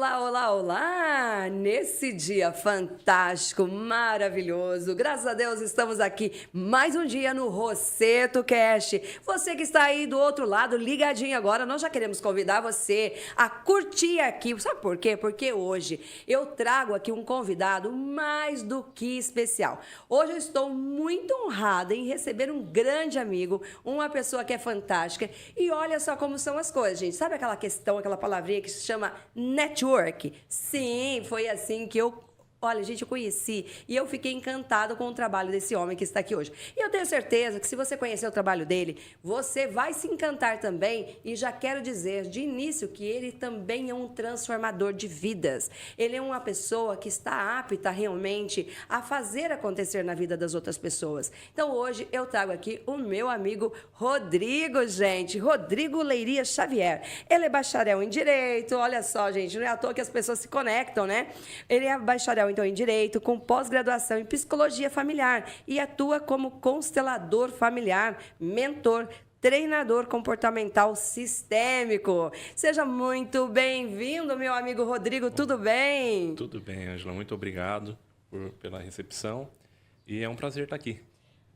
Olá, olá, olá! Nesse dia fantástico, maravilhoso, graças a Deus estamos aqui mais um dia no Rosseto Cast. Você que está aí do outro lado, ligadinho agora, nós já queremos convidar você a curtir aqui. Sabe por quê? Porque hoje eu trago aqui um convidado mais do que especial. Hoje eu estou muito honrada em receber um grande amigo, uma pessoa que é fantástica. E olha só como são as coisas, gente. Sabe aquela questão, aquela palavrinha que se chama network? Sim, foi assim que eu... Olha, gente, eu conheci e eu fiquei encantada com o trabalho desse homem que está aqui hoje. E eu tenho certeza que se você conhecer o trabalho dele, você vai se encantar também. E já quero dizer de início que ele também é um transformador de vidas. Ele é uma pessoa que está apta realmente a fazer acontecer na vida das outras pessoas. Então hoje eu trago aqui o meu amigo Rodrigo, gente. Rodrigo Leiria Xavier. Ele é bacharel em Direito. Olha só, gente, não é à toa que as pessoas se conectam, né? Ele é bacharel então em Direito, com pós-graduação em Psicologia Familiar e atua como constelador familiar, mentor, treinador comportamental sistêmico. Seja muito bem-vindo, meu amigo Rodrigo, tudo bem? Tudo bem, Ângela, muito obrigado pela recepção e é um prazer estar aqui.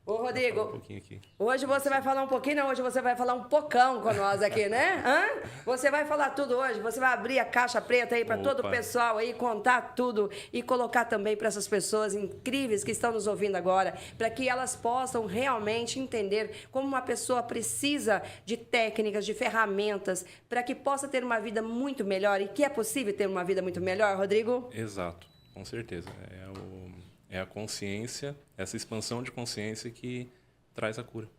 Ô, Rodrigo, Um pouquinho aqui. Hoje você vai falar um pouquinho, não, hoje você vai falar um pocão com nós aqui, né? Hã? Você vai falar tudo hoje, você vai abrir a caixa preta aí para todo o pessoal aí, contar tudo e colocar também para essas pessoas incríveis que estão nos ouvindo agora, para que elas possam realmente entender como uma pessoa precisa de técnicas, de ferramentas, para que possa ter uma vida muito melhor e que é possível ter uma vida muito melhor, Rodrigo? Exato, com certeza. É a consciência, essa expansão de consciência que traz a cura.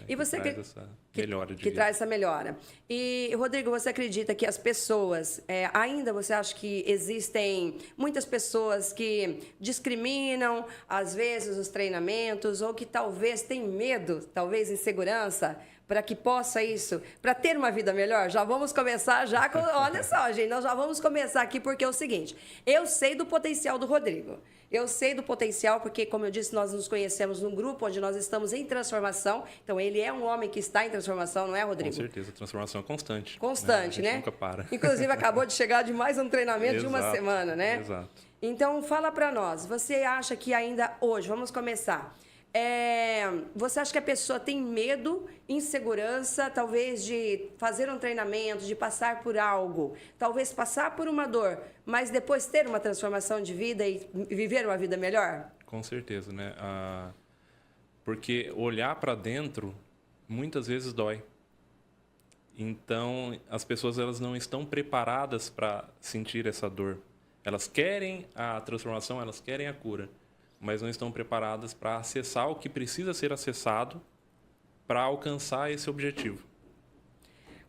E você que traz essa melhora de que vida. traz essa melhora. E, Rodrigo, você acredita que as pessoas, ainda você acha que existem muitas pessoas que discriminam, às vezes, os treinamentos, ou que talvez têm medo, talvez insegurança, para que possa isso, para ter uma vida melhor? Já vamos começar já com... Olha só, gente, nós já vamos começar aqui porque é o seguinte, eu sei do potencial do Rodrigo. Eu sei do potencial porque, como eu disse, nós nos conhecemos num grupo onde nós estamos em transformação. Então, ele é um homem que está em transformação, não é, Rodrigo? Com certeza, transformação é constante. Constante, né? Nunca para. Inclusive, acabou de chegar de mais um treinamento de uma semana, né? Exato. Então, fala para nós. Você acha que ainda hoje, vamos começar... você acha que a pessoa tem medo, insegurança, talvez de fazer um treinamento, de passar por algo, talvez passar por uma dor, mas depois ter uma transformação de vida e viver uma vida melhor? Com certeza, né? Porque olhar para dentro muitas vezes dói. Então, as pessoas elas não estão preparadas para sentir essa dor. Elas querem a transformação, elas querem a cura, mas não estão preparadas para acessar o que precisa ser acessado para alcançar esse objetivo.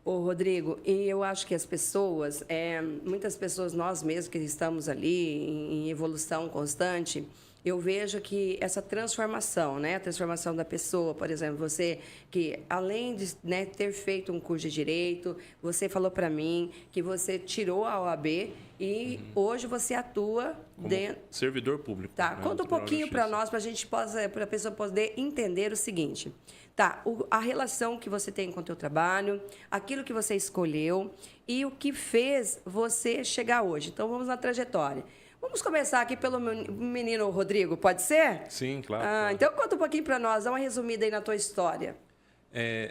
Ô, Rodrigo, e eu acho que as pessoas, muitas pessoas, nós mesmos que estamos ali em evolução constante, eu vejo que essa transformação, né, a transformação da pessoa, por exemplo, você que além de, né, ter feito um curso de Direito, você falou para mim que você tirou a OAB e hoje você atua dentro... servidor público. Tá, conta um pouquinho para nós, para a pessoa poder entender o seguinte. Tá, a relação que você tem com o teu trabalho, aquilo que você escolheu e o que fez você chegar hoje. Então, vamos na trajetória. Vamos começar aqui pelo menino Rodrigo, pode ser? Sim, claro. Claro. Então, conta um pouquinho para nós, dá uma resumida aí na tua história.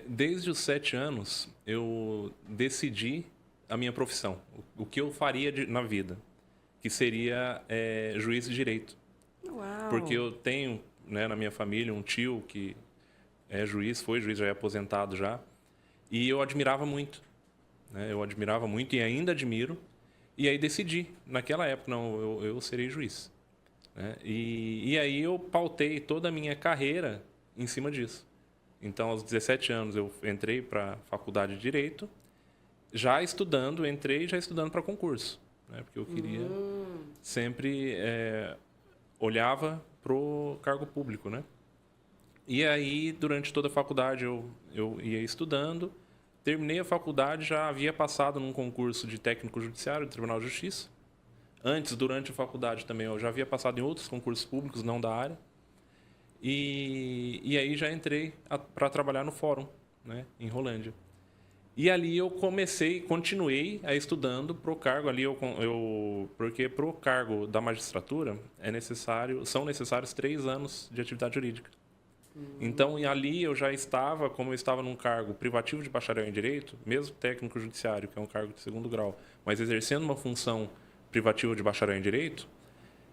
Desde os 7 anos, eu decidi a minha profissão, o que eu faria na vida, que seria juiz de direito. Uau. Porque eu tenho, né, na minha família um tio que é juiz, foi juiz, já é aposentado já, e eu admirava muito. Né? Eu admirava muito e ainda admiro. E aí decidi, naquela época, não, eu serei juiz. Né? E aí eu pautei toda a minha carreira em cima disso. Então, aos 17 anos, eu entrei para a faculdade de Direito, entrei já estudando para concurso. Né? Porque eu queria, sempre olhava para o cargo público. Né? E aí, durante toda a faculdade, eu ia estudando. Terminei a faculdade, já havia passado num concurso de técnico judiciário do Tribunal de Justiça. Antes, durante a faculdade também, eu já havia passado em outros concursos públicos, não da área. E aí já entrei para trabalhar no fórum, né, em Rolândia. E ali eu continuei a estudando pro cargo ali porque pro cargo da magistratura são necessários 3 anos de atividade jurídica. Então, e ali eu já estava, como eu estava num cargo privativo de bacharel em direito, mesmo técnico judiciário, que é um cargo de 2º grau, mas exercendo uma função privativa de bacharel em direito,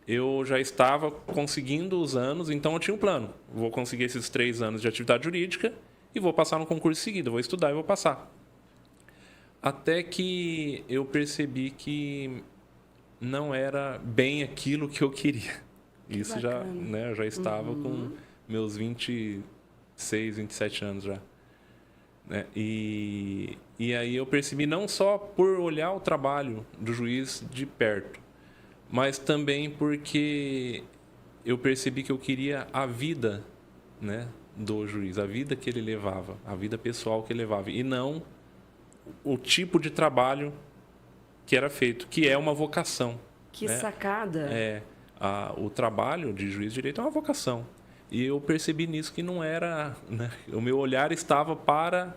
eu já estava conseguindo os anos, então eu tinha um plano. Vou conseguir esses 3 anos de atividade jurídica e vou passar no concurso seguido, vou estudar e vou passar. Até que eu percebi que não era bem aquilo que eu queria. Isso já, né, eu já estava com meus 26, 27 anos já. Né? E aí eu percebi não só por olhar o trabalho do juiz de perto, mas também porque eu percebi que eu queria a vida, né, do juiz, a vida que ele levava, a vida pessoal que ele levava, e não o tipo de trabalho que era feito, que é uma vocação. Que né? sacada! O trabalho de juiz de direito é uma vocação. E eu percebi nisso que não era... Né? O meu olhar estava para,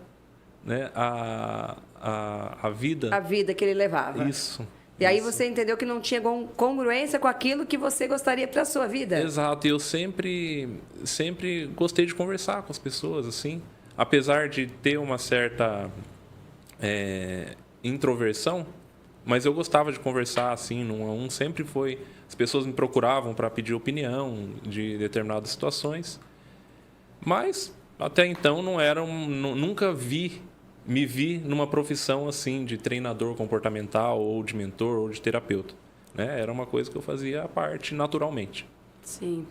né, a vida. A vida que ele levava. Isso. E aí você entendeu que não tinha congruência com aquilo que você gostaria para a sua vida. Exato. E eu sempre gostei de conversar com as pessoas, assim. Apesar de ter uma certa introversão, mas eu gostava de conversar, assim, num a um. Sempre foi... As pessoas me procuravam para pedir opinião de determinadas situações. Mas, até então, nunca me vi numa profissão assim de treinador comportamental ou de mentor ou de terapeuta. Né? Era uma coisa que eu fazia à parte naturalmente. Sim.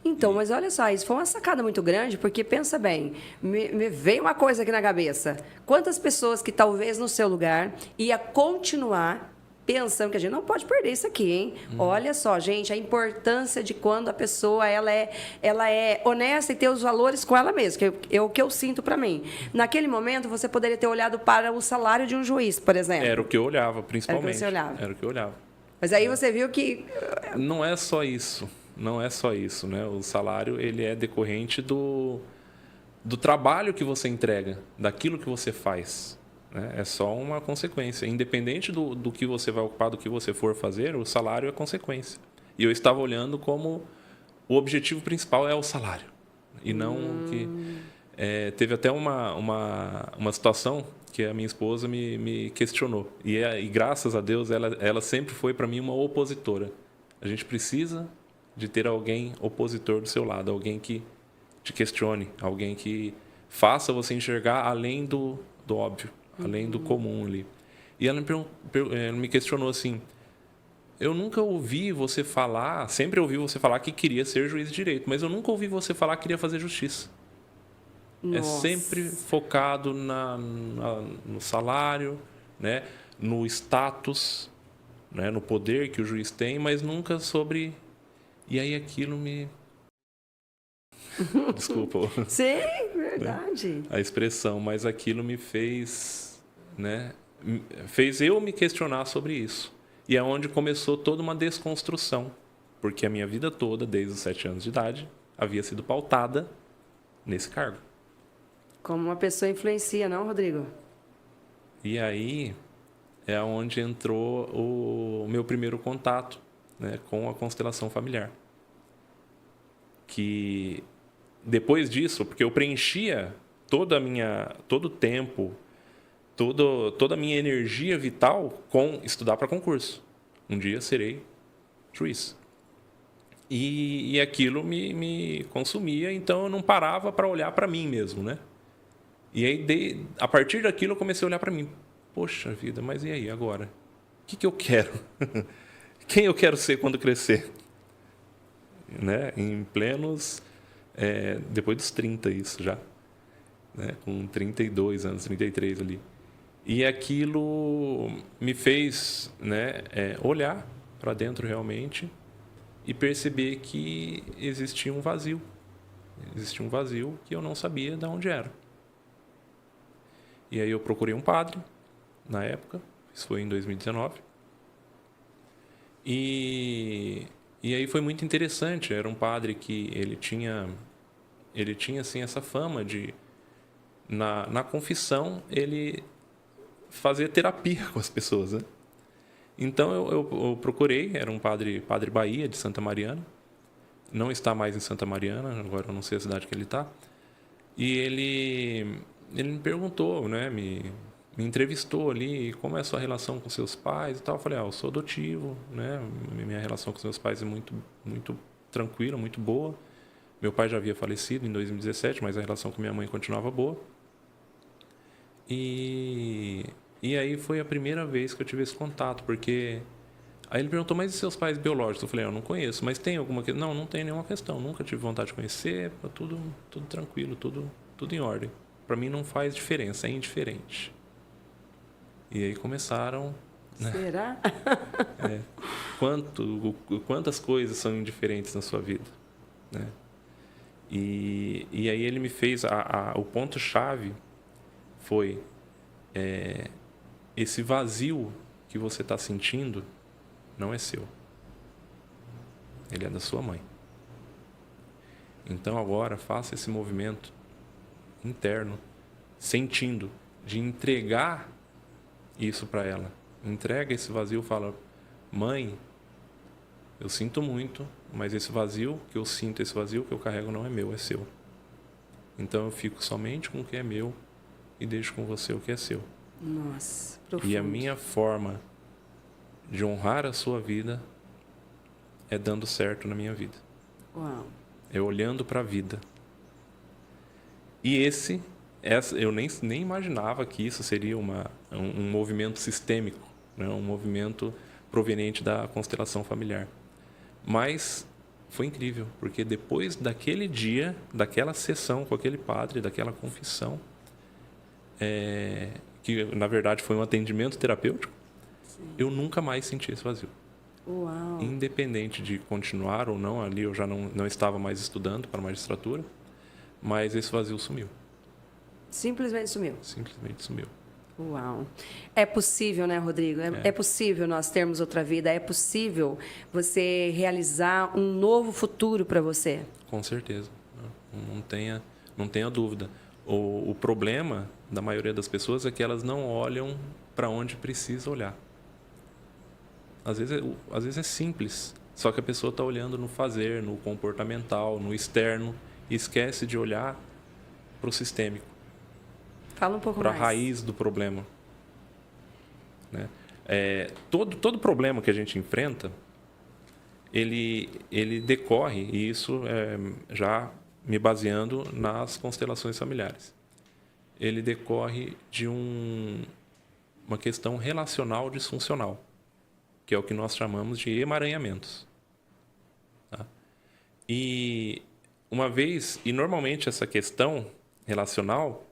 Então, mas olha só, isso foi uma sacada muito grande, porque pensa bem, me veio uma coisa aqui na cabeça. Quantas pessoas que talvez no seu lugar ia continuar pensando que a gente não pode perder isso aqui, hein? Olha só, gente, a importância de quando a pessoa ela é honesta e ter os valores com ela mesma, que é o que eu sinto para mim. Naquele momento, você poderia ter olhado para o salário de um juiz, por exemplo. Era o que eu olhava, principalmente. Era o que eu olhava. Mas aí você viu que... Não é só isso. Não é só isso, né? O salário, ele é decorrente do trabalho que você entrega, daquilo que você faz. Né? É só uma consequência. Independente do que você vai ocupar, do que você for fazer, o salário é consequência. E eu estava olhando como o objetivo principal é o salário. E não que... teve até uma situação que a minha esposa me questionou. E graças a Deus, ela sempre foi para mim uma opositora. A gente precisa de ter alguém opositor do seu lado, alguém que te questione, alguém que faça você enxergar além do óbvio, além do comum ali. E ela me questionou assim: eu nunca ouvi você falar, sempre ouvi você falar que queria ser juiz de direito, mas eu nunca ouvi você falar que queria fazer justiça. Nossa. É sempre focado no salário, né, no status, né, no poder que o juiz tem, mas nunca sobre... E aí aquilo me... Desculpa. Sim, verdade. A expressão, mas aquilo me fez, né, fez eu me questionar sobre isso. E é onde começou toda uma desconstrução, porque a minha vida toda, desde os 7 anos de idade, havia sido pautada nesse cargo. Como uma pessoa influencia, não, Rodrigo? E aí é onde entrou o meu primeiro contato, né, com a constelação familiar. Que depois disso, porque eu preenchia todo o tempo, toda a minha energia vital com estudar para concurso. Um dia serei juiz. E aquilo me consumia, então eu não parava para olhar para mim mesmo, né? E aí, a partir daquilo, eu comecei a olhar para mim. Poxa vida, mas e aí, agora? O que eu quero? Quem eu quero ser quando crescer? Né? Em plenos... depois dos 30, isso já. Né? Com 32 anos, 33 ali. E aquilo me fez, né, olhar para dentro realmente e perceber que existia um vazio. Existia um vazio que eu não sabia de onde era. E aí eu procurei um padre, na época, isso foi em 2019. E aí foi muito interessante, era um padre que ele tinha assim, essa fama de... Na confissão, ele fazer terapia com as pessoas, né? Então eu procurei, era um padre Bahia, de Santa Mariana. Não está mais em Santa Mariana, agora eu não sei a cidade que ele está. E ele me perguntou, né, me entrevistou ali, como é a sua relação com seus pais e tal. Eu falei, eu sou adotivo, né? Minha relação com os meus pais é muito, muito tranquila, muito boa. Meu pai já havia falecido em 2017, mas a relação com minha mãe continuava boa. E aí foi a primeira vez que eu tive esse contato, porque... Aí ele perguntou, mas e seus pais biológicos? Eu falei, eu não conheço, mas tem alguma questão? Não, não tem nenhuma questão, nunca tive vontade de conhecer, tudo tranquilo, tudo em ordem. Para mim não faz diferença, é indiferente. E aí começaram... Né? Será? Quantas coisas são indiferentes na sua vida, né? E aí ele me fez... o ponto-chave foi esse vazio que você está sentindo não é seu. Ele é da sua mãe. Então agora faça esse movimento interno, sentindo, de entregar isso para ela. Entrega esse vazio, fala, mãe, eu sinto muito, mas esse vazio que eu sinto, esse vazio que eu carrego não é meu, é seu. Então eu fico somente com o que é meu e deixo com você o que é seu. Nossa, profundo. E a minha forma de honrar a sua vida é dando certo na minha vida. Uau. É olhando para a vida. E eu nem imaginava que isso seria um movimento sistêmico, né? Um movimento proveniente da constelação familiar. Mas foi incrível, porque depois daquele dia, daquela sessão com aquele padre, daquela confissão, que na verdade foi um atendimento terapêutico, eu nunca mais senti esse vazio. Uau. Independente de continuar ou não, ali eu já não estava mais estudando para a magistratura, mas esse vazio sumiu. Simplesmente sumiu. Simplesmente sumiu. Uau. É possível, né, Rodrigo? É possível nós termos outra vida, é possível você realizar um novo futuro para você. Com certeza. Não tenha dúvida. O problema da maioria das pessoas é que elas não olham para onde precisa olhar. Às vezes é simples, só que a pessoa está olhando no fazer, no comportamental, no externo, e esquece de olhar para o sistêmico. Fala um pouco mais. mais. Para a raiz do problema. Né? Todo problema que a gente enfrenta, ele decorre, e isso já me baseando nas constelações familiares. Ele decorre de uma questão relacional disfuncional, que é o que nós chamamos de emaranhamentos. Tá? E normalmente essa questão relacional,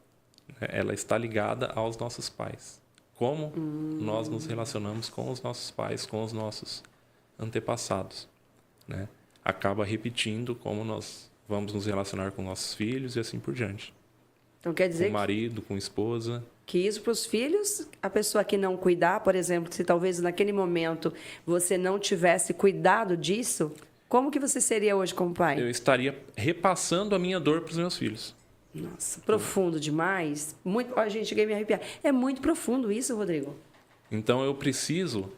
ela está ligada aos nossos pais. Como nós nos relacionamos com os nossos pais, com os nossos antepassados, né? Acaba repetindo como nós vamos nos relacionar com nossos filhos e assim por diante. Então quer dizer com o marido, com a esposa. Que isso para os filhos, a pessoa que não cuidar, por exemplo, se talvez naquele momento você não tivesse cuidado disso, como que você seria hoje como pai? Eu estaria repassando a minha dor para os meus filhos. Nossa, profundo demais. Muito, ó, gente, cheguei a me arrepiar. É muito profundo isso, Rodrigo. Então eu preciso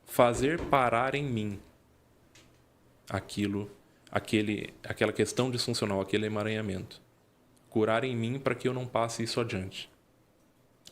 fazer parar em mim aquela questão disfuncional, aquele emaranhamento. Curar em mim para que eu não passe isso adiante.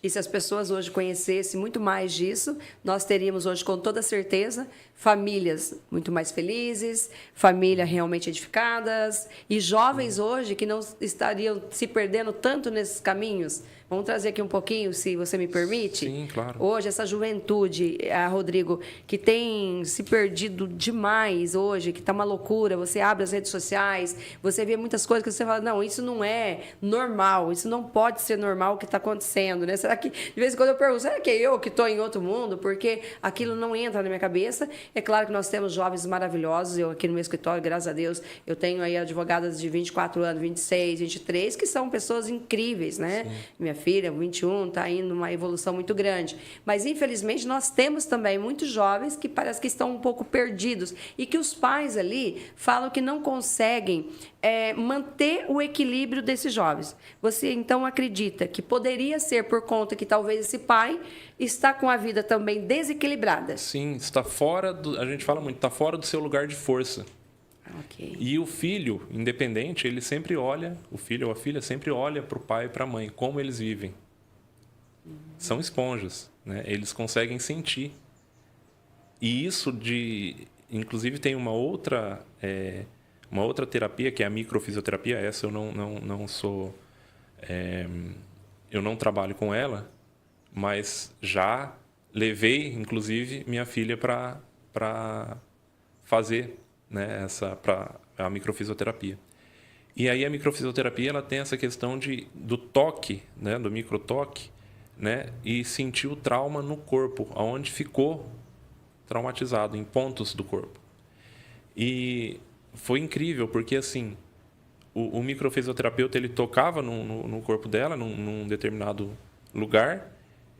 E se as pessoas hoje conhecessem muito mais disso, nós teríamos hoje, com toda certeza, famílias muito mais felizes, famílias realmente edificadas e jovens hoje que não estariam se perdendo tanto nesses caminhos. Vamos trazer aqui um pouquinho, se você me permite? Sim, claro. Hoje, essa juventude, Rodrigo, que tem se perdido demais hoje, que está uma loucura, você abre as redes sociais, você vê muitas coisas que você fala, não, isso não é normal, isso não pode ser normal o que está acontecendo, né? Será que, de vez em quando eu pergunto, será que é eu que estou em outro mundo? Porque aquilo não entra na minha cabeça. É claro que nós temos jovens maravilhosos, eu aqui no meu escritório, graças a Deus, eu tenho aí advogadas de 24 anos, 26, 23, que são pessoas incríveis, né? Sim. Minha filha, 21, está indo numa evolução muito grande. Mas, infelizmente, nós temos também muitos jovens que parece que estão um pouco perdidos e que os pais ali falam que não conseguem manter o equilíbrio desses jovens. Você, então, acredita que poderia ser por conta que talvez esse pai está com a vida também desequilibrada? Sim, está fora a gente fala muito, está fora do seu lugar de força. Okay. E o filho, independente, ele sempre olha, o filho ou a filha sempre olha para o pai e para a mãe, como eles vivem. São esponjas, né? Eles conseguem sentir. E isso inclusive tem uma outra terapia, que é a microfisioterapia. Essa eu não sou... eu não trabalho com ela, mas já levei, inclusive, minha filha para fazer, né, a microfisioterapia. E aí a microfisioterapia ela tem essa questão do toque, né, do microtoque, né, e sentir o trauma no corpo, aonde ficou traumatizado, em pontos do corpo. E foi incrível, porque assim, o microfisioterapeuta ele tocava no corpo dela, num determinado lugar,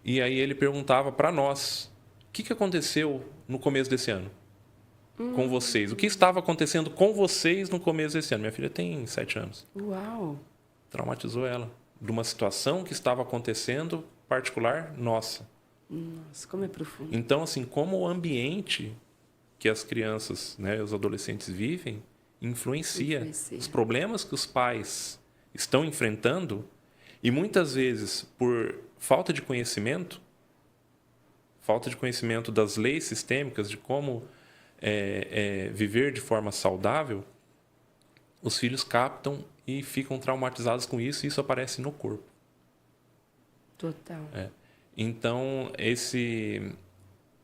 e aí ele perguntava para nós, o que aconteceu no começo desse ano? Com vocês. O que estava acontecendo com vocês no começo desse ano? Minha filha tem 7 anos. Uau! Traumatizou ela. De uma situação que estava acontecendo particular nossa. Nossa, como é profundo. Então, assim, como o ambiente que as crianças, né, os adolescentes vivem, influencia. Os problemas que os pais estão enfrentando, e muitas vezes por falta de conhecimento das leis sistêmicas, de como viver de forma saudável, os filhos captam e ficam traumatizados com isso, e isso aparece no corpo. Total. Então,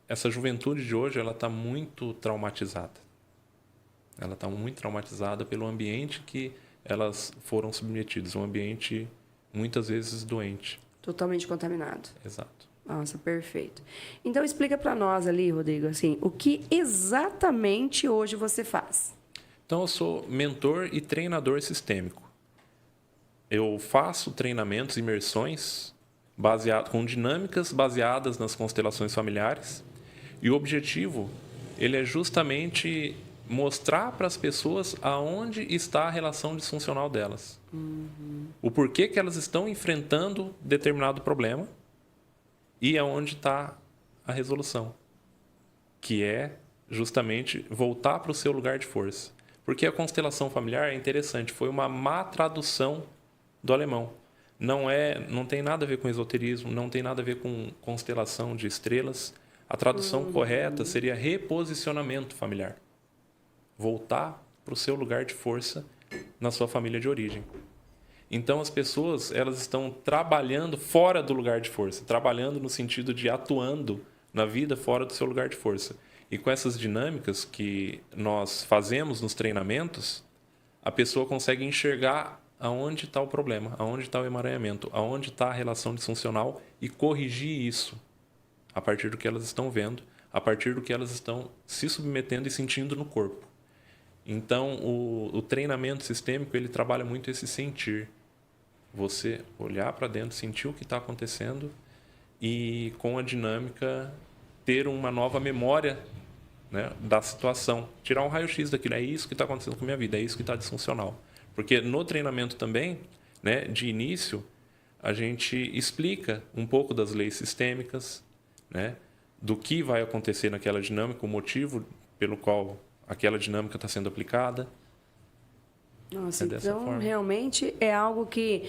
essa juventude de hoje, ela está muito traumatizada. Ela está muito traumatizada pelo ambiente que elas foram submetidas, um ambiente muitas vezes doente. Totalmente contaminado. Exato. Nossa, perfeito. Então, explica para nós ali, Rodrigo, assim, o que exatamente hoje você faz? Então, eu sou mentor e treinador sistêmico. Eu faço treinamentos, imersões, com dinâmicas baseadas nas constelações familiares. E o objetivo, ele é justamente mostrar para as pessoas aonde está a relação disfuncional delas. O porquê que elas estão enfrentando determinado problema. E aonde está a resolução, que é justamente voltar para o seu lugar de força. Porque a constelação familiar é interessante, foi uma má tradução do alemão. Não tem nada a ver com esoterismo, não tem nada a ver com constelação de estrelas. A tradução correta seria reposicionamento familiar. Voltar para o seu lugar de força na sua família de origem. Então, as pessoas elas estão trabalhando fora do lugar de força, trabalhando no sentido de atuando na vida fora do seu lugar de força. E com essas dinâmicas que nós fazemos nos treinamentos, a pessoa consegue enxergar aonde está o problema, aonde está o emaranhamento, aonde está a relação disfuncional e corrigir isso a partir do que elas estão vendo, a partir do que elas estão se submetendo e sentindo no corpo. Então, o treinamento sistêmico ele trabalha muito esse sentir. Você olhar para dentro, sentir o que está acontecendo e, com a dinâmica, ter uma nova memória, né, da situação. Tirar um raio-x daquilo. É isso que está acontecendo com a minha vida, é isso que está disfuncional. Porque no treinamento também, né, de início, a gente explica um pouco das leis sistêmicas, né, do que vai acontecer naquela dinâmica, o motivo pelo qual aquela dinâmica está sendo aplicada. Nossa, então realmente é algo que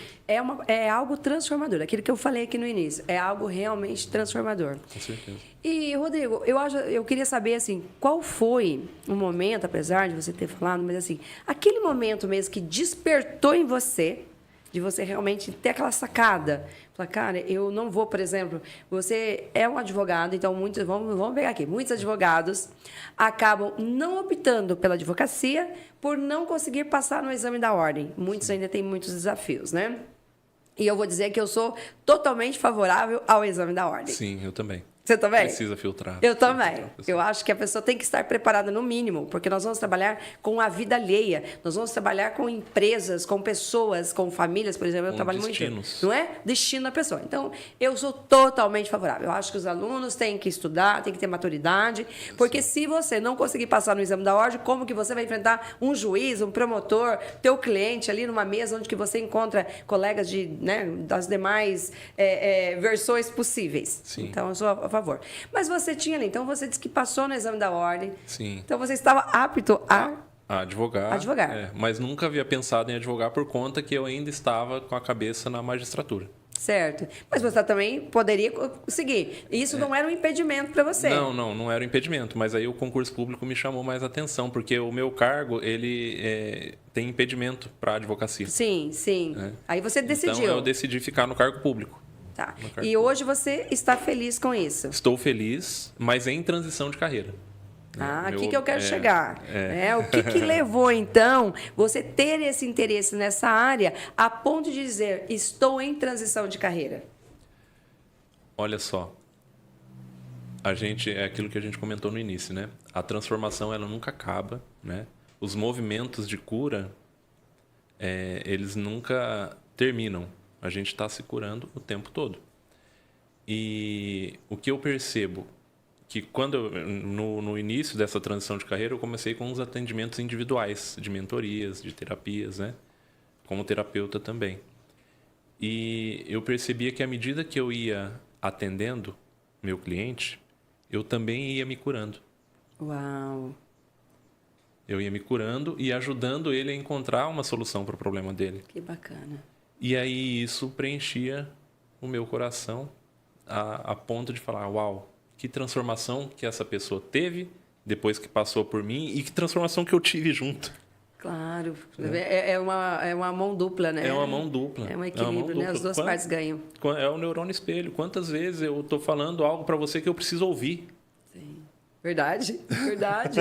é algo transformador. Aquilo que eu falei aqui no início, é algo realmente transformador. Com certeza. E, Rodrigo, eu queria saber assim, qual foi o momento, apesar de você ter falado, mas assim, aquele momento mesmo que despertou em você, de você realmente ter aquela sacada. Falar, cara, eu não vou, por exemplo, você é um advogado, então vamos pegar aqui, muitos advogados acabam não optando pela advocacia por não conseguir passar no exame da ordem. Muitos ainda têm muitos desafios, né? E eu vou dizer que eu sou totalmente favorável ao exame da ordem. Sim, eu também. Você também? Precisa filtrar. Eu também. Filtrar Eu acho que a pessoa tem que estar preparada no mínimo, porque nós vamos trabalhar com a vida alheia, nós vamos trabalhar com empresas, com pessoas, com famílias, por exemplo, eu Com trabalho destinos. muito. Não é? Destino da pessoa. Então, eu sou totalmente favorável. Eu acho que os alunos têm que estudar, têm que ter maturidade, porque se você não conseguir passar no exame da ordem, como que você vai enfrentar um juiz, um promotor, teu cliente ali numa mesa onde que você encontra colegas de, né, das demais versões possíveis. Sim. Então, eu sou a favor. Mas você tinha ali, então você disse que passou no exame da ordem. Sim. Então você estava apto a Advogar. Advogar. Mas nunca havia pensado em advogar por conta que eu ainda estava com a cabeça na magistratura. certo. Mas você também poderia seguir. Isso não era um impedimento para você. Não era um impedimento. Mas aí o concurso público me chamou mais atenção, porque o meu cargo, ele tem impedimento para a advocacia. Sim, sim. Aí você decidiu. Então eu decidi ficar no cargo público. Tá. E hoje você está feliz com isso? Estou feliz, mas em transição de carreira. Aqui que eu quero chegar. O que levou, então, você ter esse interesse nessa área a ponto de dizer, estou em transição de carreira? Olha só. É aquilo que a gente comentou no início, né? A transformação, ela nunca acaba, né? Os movimentos de cura, eles nunca terminam. A gente está se curando o tempo todo. E o que eu percebo que no início dessa transição de carreira, eu comecei com uns atendimentos individuais, de mentorias, de terapias, né? Como terapeuta também. E eu percebia que à medida que eu ia atendendo meu cliente, eu também ia me curando. Uau! Eu ia me curando e ajudando ele a encontrar uma solução para o problema dele. Que bacana. E aí isso preenchia o meu coração a ponto de falar, uau, que transformação que essa pessoa teve depois que passou por mim e que transformação que eu tive junto. Claro. É uma mão dupla, né? É uma mão dupla. É um equilíbrio, né? As duas partes ganham. É o neurônio espelho. Quantas vezes eu estou falando algo para você que eu preciso ouvir? Sim. Verdade, verdade.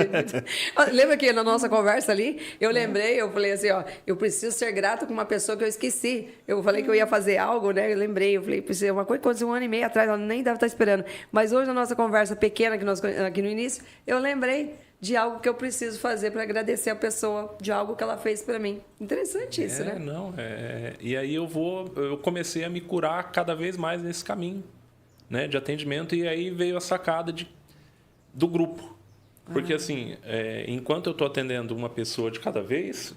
Lembra que na nossa conversa ali, eu lembrei, eu falei assim, ó, eu preciso ser grato com uma pessoa que eu esqueci. Eu falei que eu ia fazer algo, né? Eu lembrei, eu falei, uma coisa que aconteceu 1 ano e meio atrás, ela nem deve estar esperando. Mas hoje, na nossa conversa pequena, aqui no início, eu lembrei de algo que eu preciso fazer para agradecer a pessoa, de algo que ela fez para mim. Interessante isso, né? E aí eu comecei a me curar cada vez mais nesse caminho, né, de atendimento, e aí veio a sacada do grupo. Porque, assim, enquanto eu estou atendendo uma pessoa de cada vez,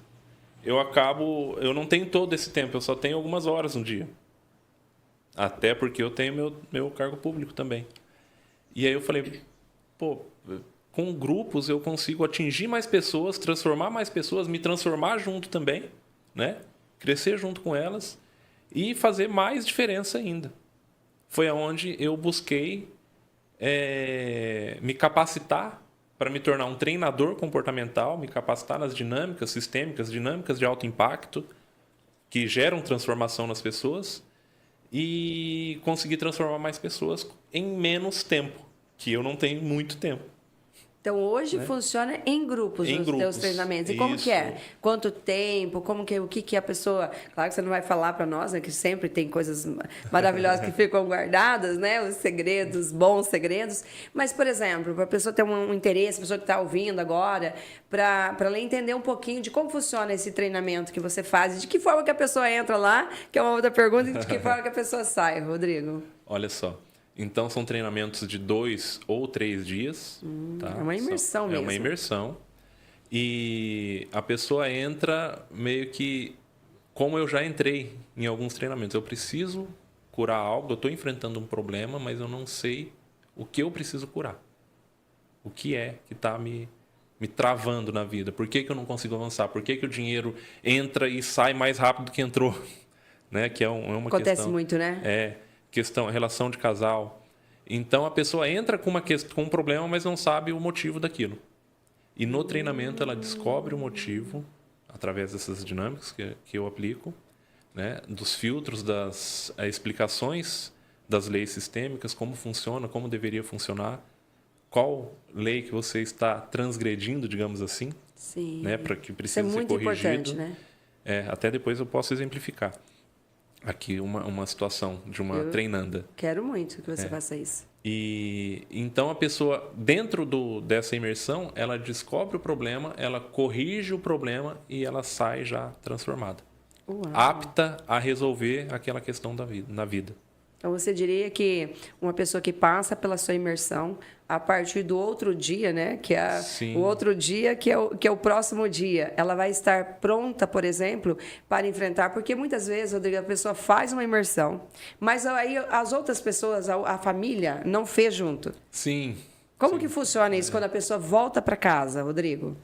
eu não tenho todo esse tempo, eu só tenho algumas horas no dia. Até porque eu tenho meu cargo público também. E aí eu falei, com grupos eu consigo atingir mais pessoas, transformar mais pessoas, me transformar junto também, né? Crescer junto com elas e fazer mais diferença ainda. Foi aonde eu busquei me capacitar para me tornar um treinador comportamental, me capacitar nas dinâmicas sistêmicas, dinâmicas de alto impacto, que geram transformação nas pessoas, e conseguir transformar mais pessoas em menos tempo, que eu não tenho muito tempo. Então, hoje funciona em grupos os teus treinamentos. E como que é? Quanto tempo? O que a pessoa... Claro que você não vai falar para nós, né? Que sempre tem coisas maravilhosas que ficam guardadas, né? Os segredos, bons segredos. Mas, por exemplo, para a pessoa ter um interesse, a pessoa que está ouvindo agora, para ela entender um pouquinho de como funciona esse treinamento que você faz, de que forma que a pessoa entra lá, que é uma outra pergunta, e de que forma que a pessoa sai, Rodrigo? Olha só. Então, são treinamentos de 2 ou 3 dias. Tá? É uma imersão mesmo. É uma imersão. E a pessoa entra meio que como eu já entrei em alguns treinamentos. Eu preciso curar algo, eu estou enfrentando um problema, mas eu não sei o que eu preciso curar. O que é que está me travando na vida? Por que eu não consigo avançar? Por que o dinheiro entra e sai mais rápido do que entrou? Né? Que é uma Acontece questão, muito, né? Relação de casal. Então, a pessoa entra com um problema, mas não sabe o motivo daquilo. E no treinamento, ela descobre o motivo, através dessas dinâmicas que eu aplico, né? Dos filtros, das explicações das leis sistêmicas, como funciona, como deveria funcionar, qual lei que você está transgredindo, digamos assim, Sim. né? Para que precisa ser corrigido. Isso é muito importante, né? Até depois eu posso exemplificar. aqui uma situação de uma treinanda. Quero muito que você faça isso. E então a pessoa, dentro dessa imersão, ela descobre o problema, ela corrige o problema e ela sai já transformada. Uau. Apta a resolver aquela questão na vida. Então, você diria que uma pessoa que passa pela sua imersão, a partir do outro dia, né? Que é Sim. o outro dia, que é o próximo dia, ela vai estar pronta, por exemplo, para enfrentar. Porque muitas vezes, Rodrigo, a pessoa faz uma imersão, mas aí as outras pessoas, a família, não fez junto. Sim. Como que funciona isso quando a pessoa volta para casa, Rodrigo?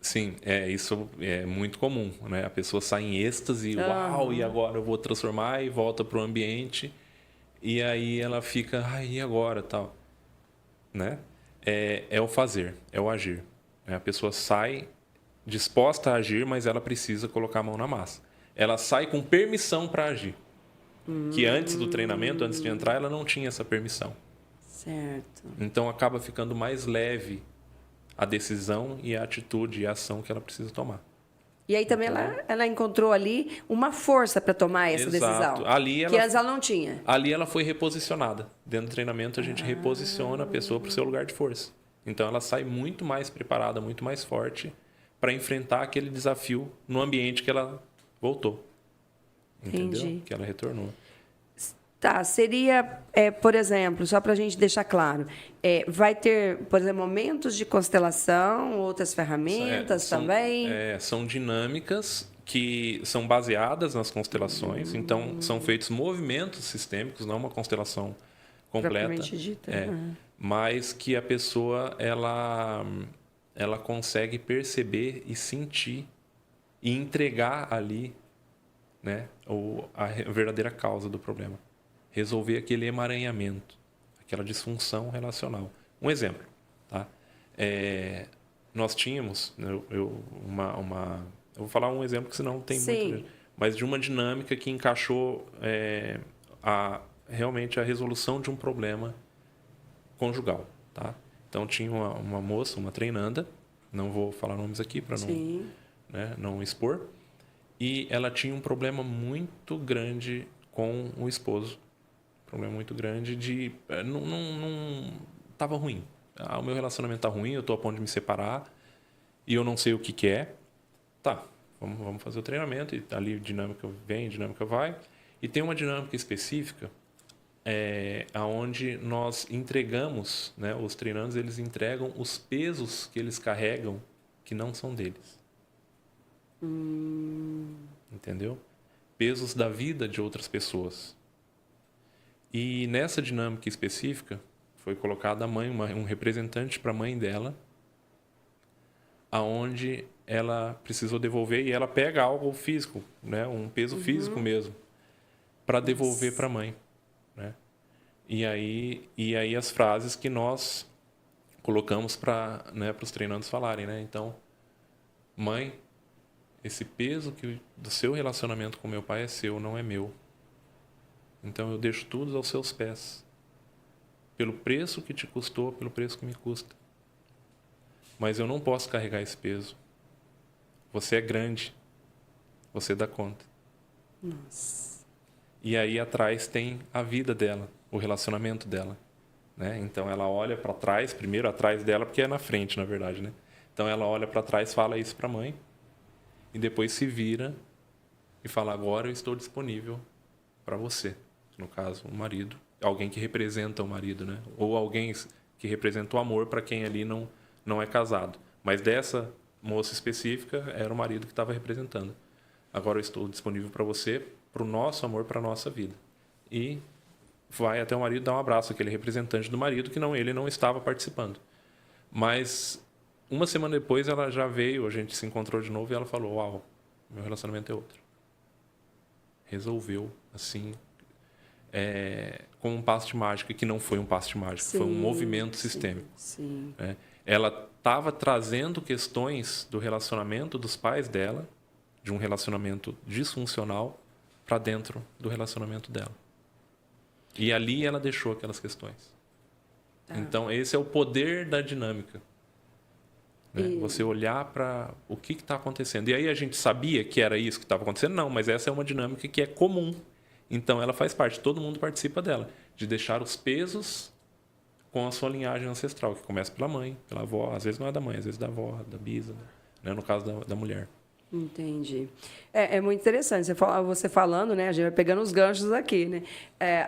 Sim, isso é muito comum, né? A pessoa sai em êxtase, uau, e agora eu vou transformar e volta para o ambiente. E aí ela fica, e agora, tal, né? É o fazer, é o agir. A pessoa sai disposta a agir, mas ela precisa colocar a mão na massa. Ela sai com permissão para agir. Que antes do treinamento, antes de entrar, ela não tinha essa permissão. Certo. Então acaba ficando mais leve a decisão e a atitude e a ação que ela precisa tomar. E aí também ela encontrou ali uma força para tomar essa decisão. Ali que antes ela não tinha. Ali ela foi reposicionada. Dentro do treinamento a gente reposiciona a pessoa para o seu lugar de força. Então ela sai muito mais preparada, muito mais forte para enfrentar aquele desafio no ambiente que ela voltou. Entendeu? Entendi. Que ela retornou. Tá, seria, por exemplo, só para a gente deixar claro, vai ter, por exemplo, momentos de constelação, outras ferramentas também? São dinâmicas que são baseadas nas constelações, então são feitos movimentos sistêmicos, não uma constelação completa. Propriamente dita. Mas que a pessoa ela consegue perceber e sentir e entregar ali, né, a verdadeira causa do problema. Resolver aquele emaranhamento, aquela disfunção relacional. Um exemplo, tá? Nós tínhamos, eu vou falar um exemplo que senão tem muito, mas de uma dinâmica que encaixou realmente a resolução de um problema conjugal, tá? Então tinha uma moça, uma treinanda, não vou falar nomes aqui para não expor, e ela tinha um problema muito grande com o esposo. Problema muito grande de não estava ruim. O meu relacionamento está ruim, eu estou a ponto de me separar e eu não sei o que é. Tá, vamos fazer o treinamento e ali dinâmica vem, dinâmica vai. E tem uma dinâmica específica aonde nós entregamos, né, os treinandos eles entregam os pesos que eles carregam que não são deles. Entendeu? Pesos da vida de outras pessoas. E nessa dinâmica específica, foi colocada a mãe, um representante para a mãe dela, aonde ela precisou devolver, e ela pega algo físico, né, um peso físico mesmo, para devolver para a mãe. Né? E aí as frases que nós colocamos para os treinandos falarem. Né? Então, mãe, esse peso do seu relacionamento com meu pai é seu, não é meu. Então eu deixo tudo aos seus pés. Pelo preço que te custou, pelo preço que me custa. Mas eu não posso carregar esse peso. Você é grande. Você dá conta. Nossa. E aí atrás tem a vida dela, o relacionamento dela. Né? Então ela olha para trás, primeiro atrás dela, porque é na frente, na verdade. Né? Então ela olha para trás, fala isso para a mãe. E depois se vira e fala, agora eu estou disponível para você. No caso, o marido, alguém que representa o marido, né? Ou alguém que representa o amor para quem ali não é casado. Mas dessa moça específica, era o marido que estava representando. Agora eu estou disponível para você, para o nosso amor, para a nossa vida. E vai até o marido dar um abraço, aquele representante do marido, que ele não estava participando. Mas uma semana depois ela já veio, a gente se encontrou de novo e ela falou, uau, meu relacionamento é outro. Resolveu, assim... com um passe de mágica, que não foi um passe de mágica, foi um movimento sistêmico. Sim. Ela estava trazendo questões do relacionamento dos pais dela, de um relacionamento disfuncional, para dentro do relacionamento dela. E ali ela deixou aquelas questões. Então, esse é o poder da dinâmica. Né? Você olhar para o que está acontecendo. E aí a gente sabia que era isso que estava acontecendo? Não, mas essa é uma dinâmica que é comum. Então, ela faz parte, todo mundo participa dela, de deixar os pesos com a sua linhagem ancestral, que começa pela mãe, pela avó, às vezes não é da mãe, às vezes da avó, da bisa, né? No caso da mulher. Entendi. É muito interessante. Você falando, né? A gente vai pegando os ganchos aqui, né?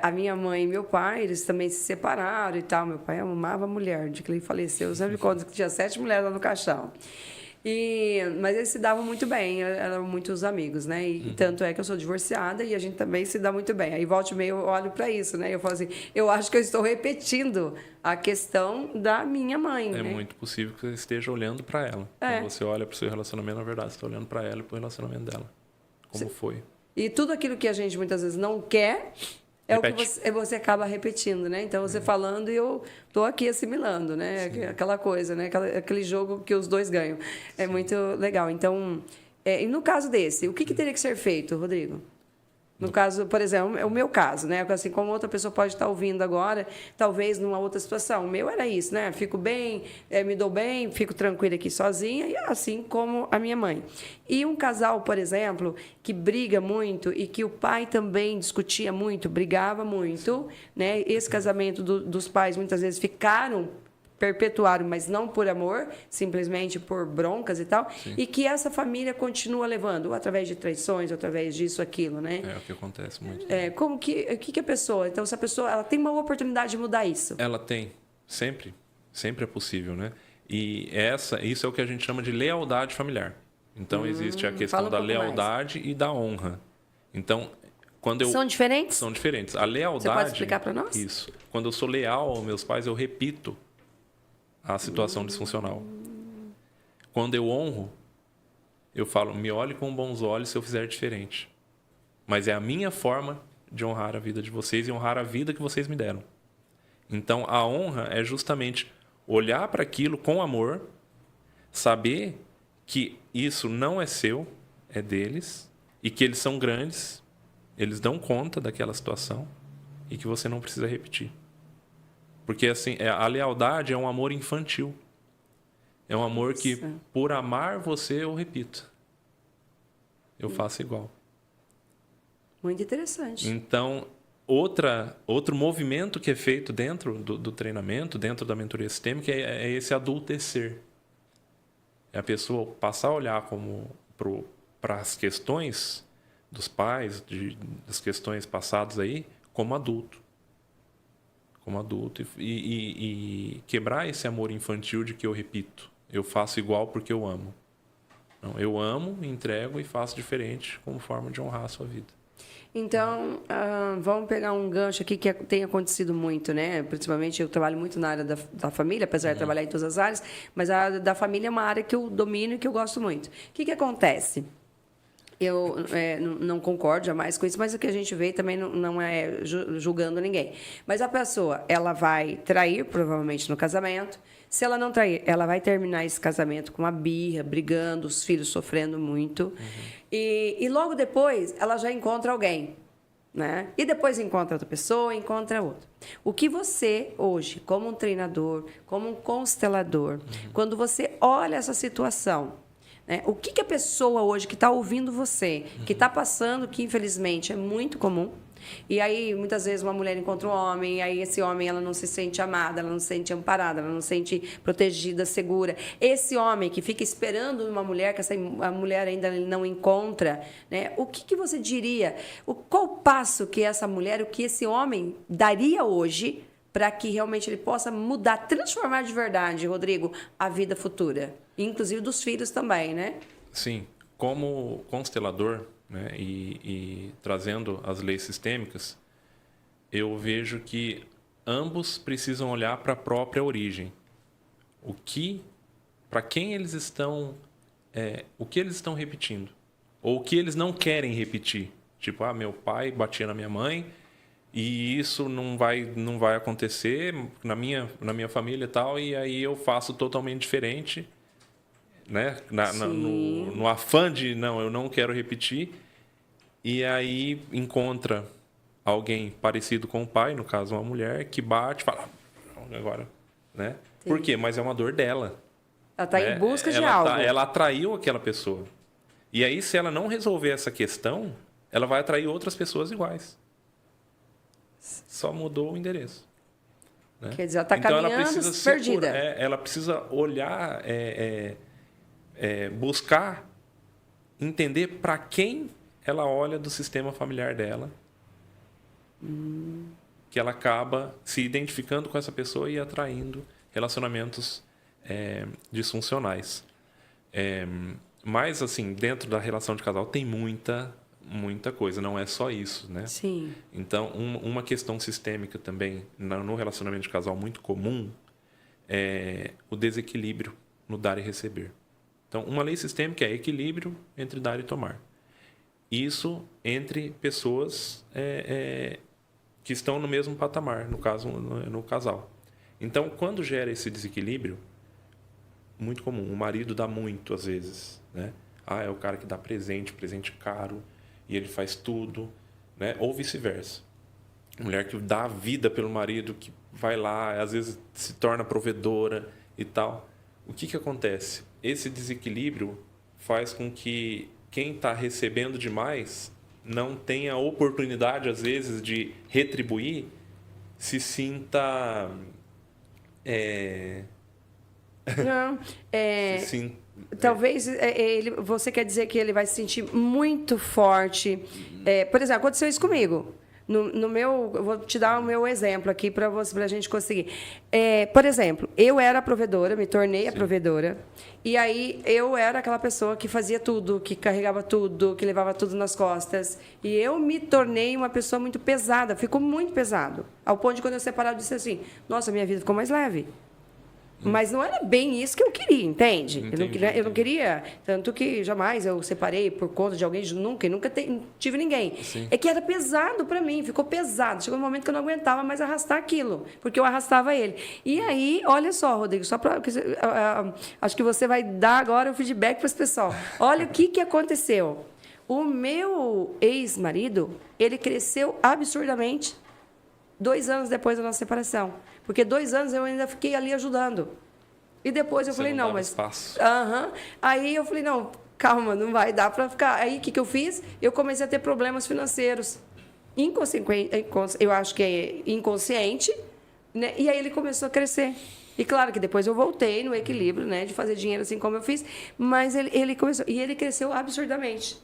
A minha mãe e meu pai, eles também se separaram e tal. Meu pai amava a mulher, de que ele faleceu. Eu sempre conto que tinha 7 mulheres lá no caixão. Mas eles se davam muito bem, eram muitos amigos, né? E tanto é que eu sou divorciada e a gente também se dá muito bem. Aí, volta e meia, eu olho para isso, né? Eu falo assim, eu acho que eu estou repetindo a questão da minha mãe, É né? muito possível que você esteja olhando para ela. Quando você olha para o seu relacionamento, na verdade, você está olhando para ela e para o relacionamento dela. Como foi. E tudo aquilo que a gente muitas vezes não quer é Repete. o que você acaba repetindo, né? Então, você falando e eu estou aqui assimilando, né? Sim. Aquela coisa, né? Aquele jogo que os dois ganham. É muito legal. Então, e no caso desse, o que teria que ser feito, Rodrigo? No caso, por exemplo, é o meu caso, né? Assim como outra pessoa pode estar ouvindo agora, talvez numa outra situação. O meu era isso, né? Fico bem, me dou bem, fico tranquila aqui sozinha, e assim como a minha mãe. E um casal, por exemplo, que briga muito e que o pai também discutia muito, brigava muito, né? Esse casamento dos pais muitas vezes perpetuaram, mas não por amor, simplesmente por broncas e tal, e que essa família continua levando, ou através de traições, ou através disso, aquilo, né? É o que acontece muito. Como que a pessoa, então, se a pessoa ela tem uma oportunidade de mudar isso? Ela tem, sempre é possível, né? E isso é o que a gente chama de lealdade familiar. Então, existe a questão da lealdade e da honra. Então, São diferentes? São diferentes. A lealdade... Você pode explicar para nós? Isso. Quando eu sou leal aos meus pais, eu repito a situação disfuncional. Quando eu honro, eu falo, me olhe com bons olhos se eu fizer diferente. Mas é a minha forma de honrar a vida de vocês e honrar a vida que vocês me deram. Então, a honra é justamente olhar para aquilo com amor, saber que isso não é seu, é deles, e que eles são grandes, eles dão conta daquela situação e que você não precisa repetir. Porque assim, a lealdade é um amor infantil. É um amor que, por amar você, eu repito. Eu faço igual. Muito interessante. Então, outro movimento que é feito dentro do treinamento, dentro da mentoria sistêmica, é esse adultecer. É a pessoa passar a olhar para as questões dos pais, das questões passadas aí, como adulto. Como adulto. E quebrar esse amor infantil de que eu repito. Eu faço igual porque eu amo. Não, eu amo, entrego e faço diferente como forma de honrar a sua vida. Então, vamos pegar um gancho aqui que tem acontecido muito, né? Principalmente eu trabalho muito na área da família, apesar de trabalhar em todas as áreas, mas a área da família é uma área que eu domino e que eu gosto muito. O que acontece? Eu não concordo jamais com isso, mas o que a gente vê também não é julgando ninguém. Mas a pessoa, ela vai trair, provavelmente, no casamento. Se ela não trair, ela vai terminar esse casamento com uma birra, brigando, os filhos sofrendo muito. E logo depois, ela já encontra alguém, né? E depois encontra outra pessoa, encontra outra. O que você, hoje, como um treinador, como um constelador, quando você olha essa situação, né? O que a pessoa hoje que está ouvindo você, que está passando, que infelizmente é muito comum, e aí muitas vezes uma mulher encontra um homem, e aí esse homem ela não se sente amada, ela não se sente amparada, ela não se sente protegida, segura. Esse homem que fica esperando uma mulher, que a mulher ainda não encontra, né? O que você diria? Qual o passo que essa mulher, o que esse homem daria hoje para que realmente ele possa mudar, transformar de verdade, Rodrigo, a vida futura? Inclusive dos filhos também, né? Sim. Como constelador, né, e trazendo as leis sistêmicas, eu vejo que ambos precisam olhar para a própria origem. Para quem eles estão... o que eles estão repetindo. Ou o que eles não querem repetir. Tipo, meu pai batia na minha mãe... E isso não vai acontecer na minha família e tal, e aí eu faço totalmente diferente, né? No afã de, eu não quero repetir, e aí encontra alguém parecido com o pai, no caso uma mulher, que bate e fala, agora, né? Por quê? Mas é uma dor dela. Ela está em busca de algo. Ela atraiu aquela pessoa. E aí, se ela não resolver essa questão, ela vai atrair outras pessoas iguais. Só mudou o endereço. Né? Quer dizer, ela está então, caminhando ela precisa perdida. Ela precisa olhar, buscar entender para quem ela olha do sistema familiar dela, que ela acaba se identificando com essa pessoa e atraindo relacionamentos disfuncionais. Mas, assim, dentro da relação de casal tem muita coisa, não é só isso, né? Sim. Então, uma questão sistêmica também no relacionamento de casal muito comum é o desequilíbrio no dar e receber. Então, uma lei sistêmica é equilíbrio entre dar e tomar. Isso entre pessoas que estão no mesmo patamar, no caso, no casal. Então, quando gera esse desequilíbrio, muito comum, o marido dá muito, às vezes, né? É o cara que dá presente caro, e ele faz tudo, né? Ou vice-versa. Mulher que dá a vida pelo marido, que vai lá, às vezes se torna provedora e tal. O que acontece? Esse desequilíbrio faz com que quem está recebendo demais não tenha a oportunidade, às vezes, de retribuir, se sinta... Não, talvez você quer dizer que ele vai se sentir muito forte. Por exemplo, aconteceu isso comigo. No meu, eu vou te dar o meu exemplo aqui para a gente conseguir. Por exemplo, eu era a provedora, me tornei a provedora, e aí eu era aquela pessoa que fazia tudo, que carregava tudo, que levava tudo nas costas. E eu me tornei uma pessoa muito pesada, ficou muito pesado. Ao ponto de quando eu separar, eu disse assim, nossa, minha vida ficou mais leve. Mas não era bem isso que eu queria, entende? Eu não queria, tanto que jamais eu separei por conta de alguém, nunca tive ninguém. Sim. É que era pesado para mim, ficou pesado. Chegou um momento que eu não aguentava mais arrastar aquilo, porque eu arrastava ele. E aí, olha só, Rodrigo, só para acho que você vai dar agora o feedback para esse pessoal. Olha o que aconteceu. O meu ex-marido, ele cresceu absurdamente 2 anos depois da nossa separação. Porque 2 anos eu ainda fiquei ali ajudando. E depois eu falei, não, mas... espaço. Aí eu falei, não, calma, não vai dar para ficar. Aí o que eu fiz? Eu comecei a ter problemas financeiros. Eu acho que é inconsciente, né? E aí ele começou a crescer. E claro que depois eu voltei no equilíbrio, né? De fazer dinheiro assim como eu fiz. Mas ele começou... E ele cresceu absurdamente.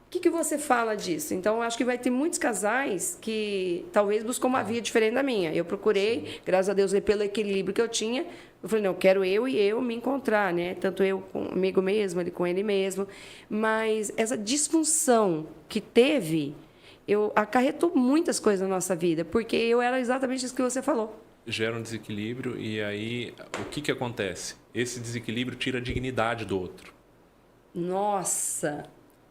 O que você fala disso? Então, eu acho que vai ter muitos casais que talvez buscam uma via diferente da minha. Eu procurei, graças a Deus, pelo equilíbrio que eu tinha. Eu falei, não, quero eu e eu me encontrar, né? Tanto eu comigo mesmo, ele com ele mesmo. Mas essa disfunção que teve, acarretou muitas coisas na nossa vida, porque eu era exatamente isso que você falou. Gera um desequilíbrio e aí o que acontece? Esse desequilíbrio tira a dignidade do outro. Nossa!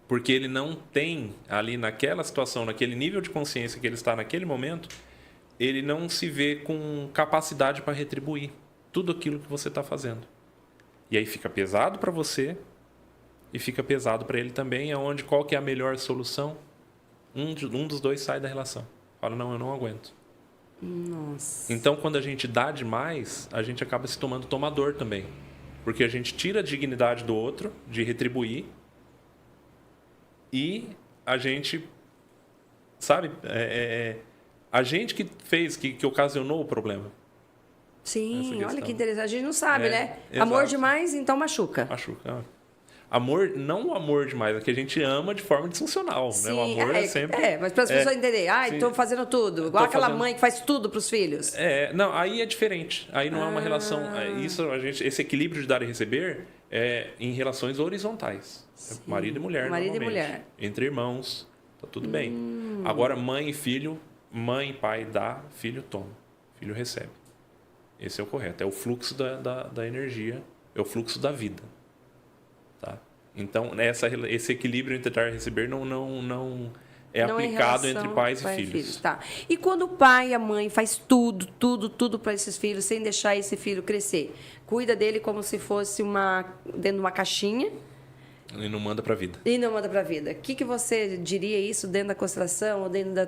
Porque ele não tem ali naquela situação, naquele nível de consciência que ele está naquele momento, ele não se vê com capacidade para retribuir tudo aquilo que você está fazendo. E aí fica pesado para você e fica pesado para ele também, aonde qual que é a melhor solução? Um dos dois sai da relação. Fala, não, eu não aguento. Nossa. Então, quando a gente dá demais, a gente acaba se tomando tomador também. Porque a gente tira a dignidade do outro, de retribuir, e a gente, sabe, a gente que fez, que ocasionou o problema. Sim, olha que interessante. A gente não sabe, né? Exato. Amor demais, então machuca. Machuca. Amor, não o amor demais, é que a gente ama de forma disfuncional. Sim, né? O amor é sempre... mas para as pessoas entenderem, estou fazendo tudo. Igual aquela mãe que faz tudo para os filhos. Não, aí é diferente. Aí não é uma relação... Esse equilíbrio de dar e receber é em relações horizontais. Sim. Marido e mulher, marido e mulher. Entre irmãos, tá tudo bem. Agora, mãe e filho, mãe e pai dá, filho toma. Filho recebe. Esse é o correto. É o fluxo da energia, é o fluxo da vida. Tá? Então, esse equilíbrio entre dar e receber não é aplicado entre pais e filhos. Tá. E quando o pai e a mãe faz tudo para esses filhos, sem deixar esse filho crescer, cuida dele como se fosse dentro de uma caixinha. E não manda para a vida. O que você diria isso dentro da constelação? Ou dentro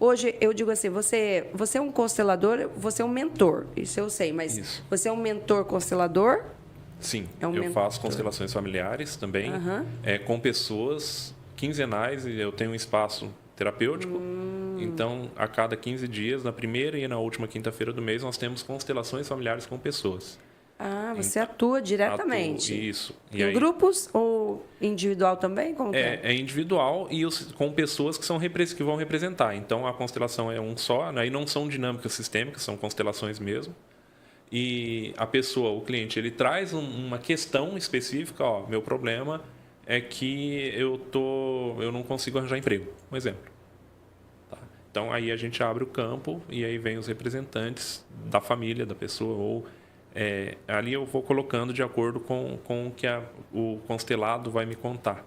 Hoje, eu digo assim, você é um constelador, você é um mentor. Isso eu sei, mas isso. Você é um mentor constelador? Sim, eu faço constelações familiares também, com pessoas quinzenais, e eu tenho um espaço terapêutico. Então, a cada 15 dias, na primeira e na última quinta-feira do mês, nós temos constelações familiares com pessoas. Ah, você atua diretamente. Isso. Em grupos ou individual também? Como que é? É individual e com pessoas que vão representar. Então, a constelação é um só, né? E não são dinâmicas sistêmicas, são constelações mesmo. E a pessoa, o cliente, ele traz uma questão específica. Ó, meu problema é que eu não consigo arranjar emprego. Um exemplo. Tá? Então, aí a gente abre o campo e aí vem os representantes da família da pessoa ou... ali eu vou colocando de acordo com o que o constelado vai me contar.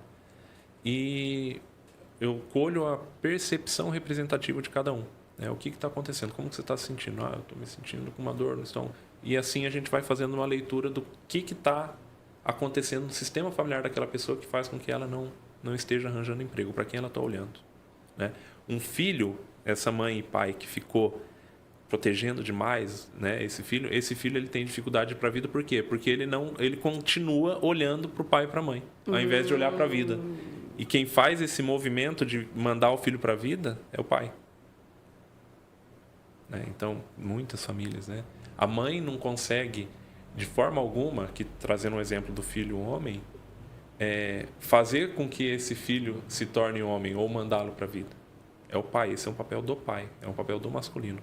E eu colho a percepção representativa de cada um. Né? O que está acontecendo? Como que você está se sentindo? Eu estou me sentindo com uma dor no estômago. E assim a gente vai fazendo uma leitura do que está acontecendo no sistema familiar daquela pessoa que faz com que ela não esteja arranjando emprego, para quem ela está olhando. Né? Um filho, essa mãe e pai que ficou protegendo demais, né, esse filho ele tem dificuldade para a vida. Por quê? Porque ele continua olhando para o pai e para a mãe, ao invés de olhar para a vida. E quem faz esse movimento de mandar o filho para a vida é o pai. Né? Então, muitas famílias, né? A mãe não consegue, de forma alguma, que trazendo um exemplo do filho homem, fazer com que esse filho se torne homem ou mandá-lo para a vida. É o pai, esse é um papel do pai, é um papel do masculino.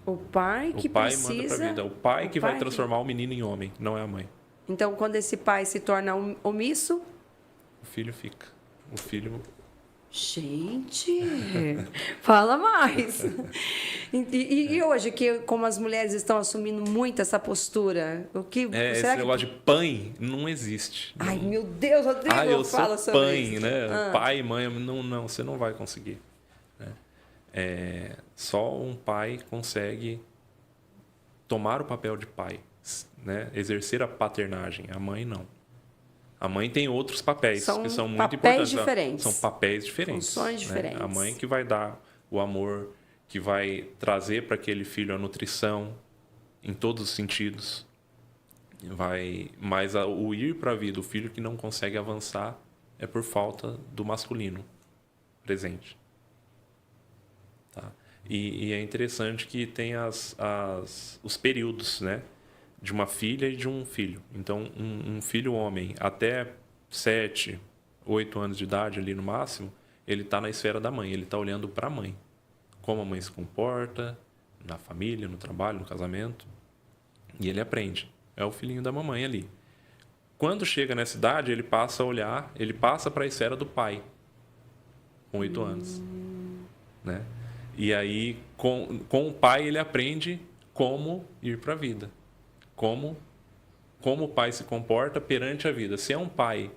O pai que precisa... manda para a vida. O pai que vai transformar o menino em homem, não é a mãe. Então, quando esse pai se torna omisso... O filho fica. O filho... Gente, fala mais. E hoje, que como as mulheres estão assumindo muito essa postura, esse negócio de pai não existe. Ai, meu Deus, Rodrigo, eu fala sou sobre pai, isso. Né? Pai, mãe, não, você não vai conseguir. Né? Só um pai consegue tomar o papel de pai, né? Exercer a paternagem. A mãe não. A mãe tem outros papéis que são muito importantes. Diferentes. São papéis diferentes. Funções diferentes. Né? A mãe que vai dar o amor, que vai trazer para aquele filho a nutrição em todos os sentidos. Mas o ir para a vida, o filho que não consegue avançar, é por falta do masculino presente. Tá? E é interessante que tem os períodos, né? De uma filha e de um filho. Então, um filho homem até 7, 8 anos de idade, ali no máximo, ele está na esfera da mãe, ele está olhando para a mãe. Como a mãe se comporta, na família, no trabalho, no casamento. E ele aprende. É o filhinho da mamãe ali. Quando chega nessa idade, ele passa a olhar, ele passa para a esfera do pai, com 8 anos. Né? E aí, com o pai, ele aprende como ir para a vida. Como o pai se comporta perante a vida. Se é um pai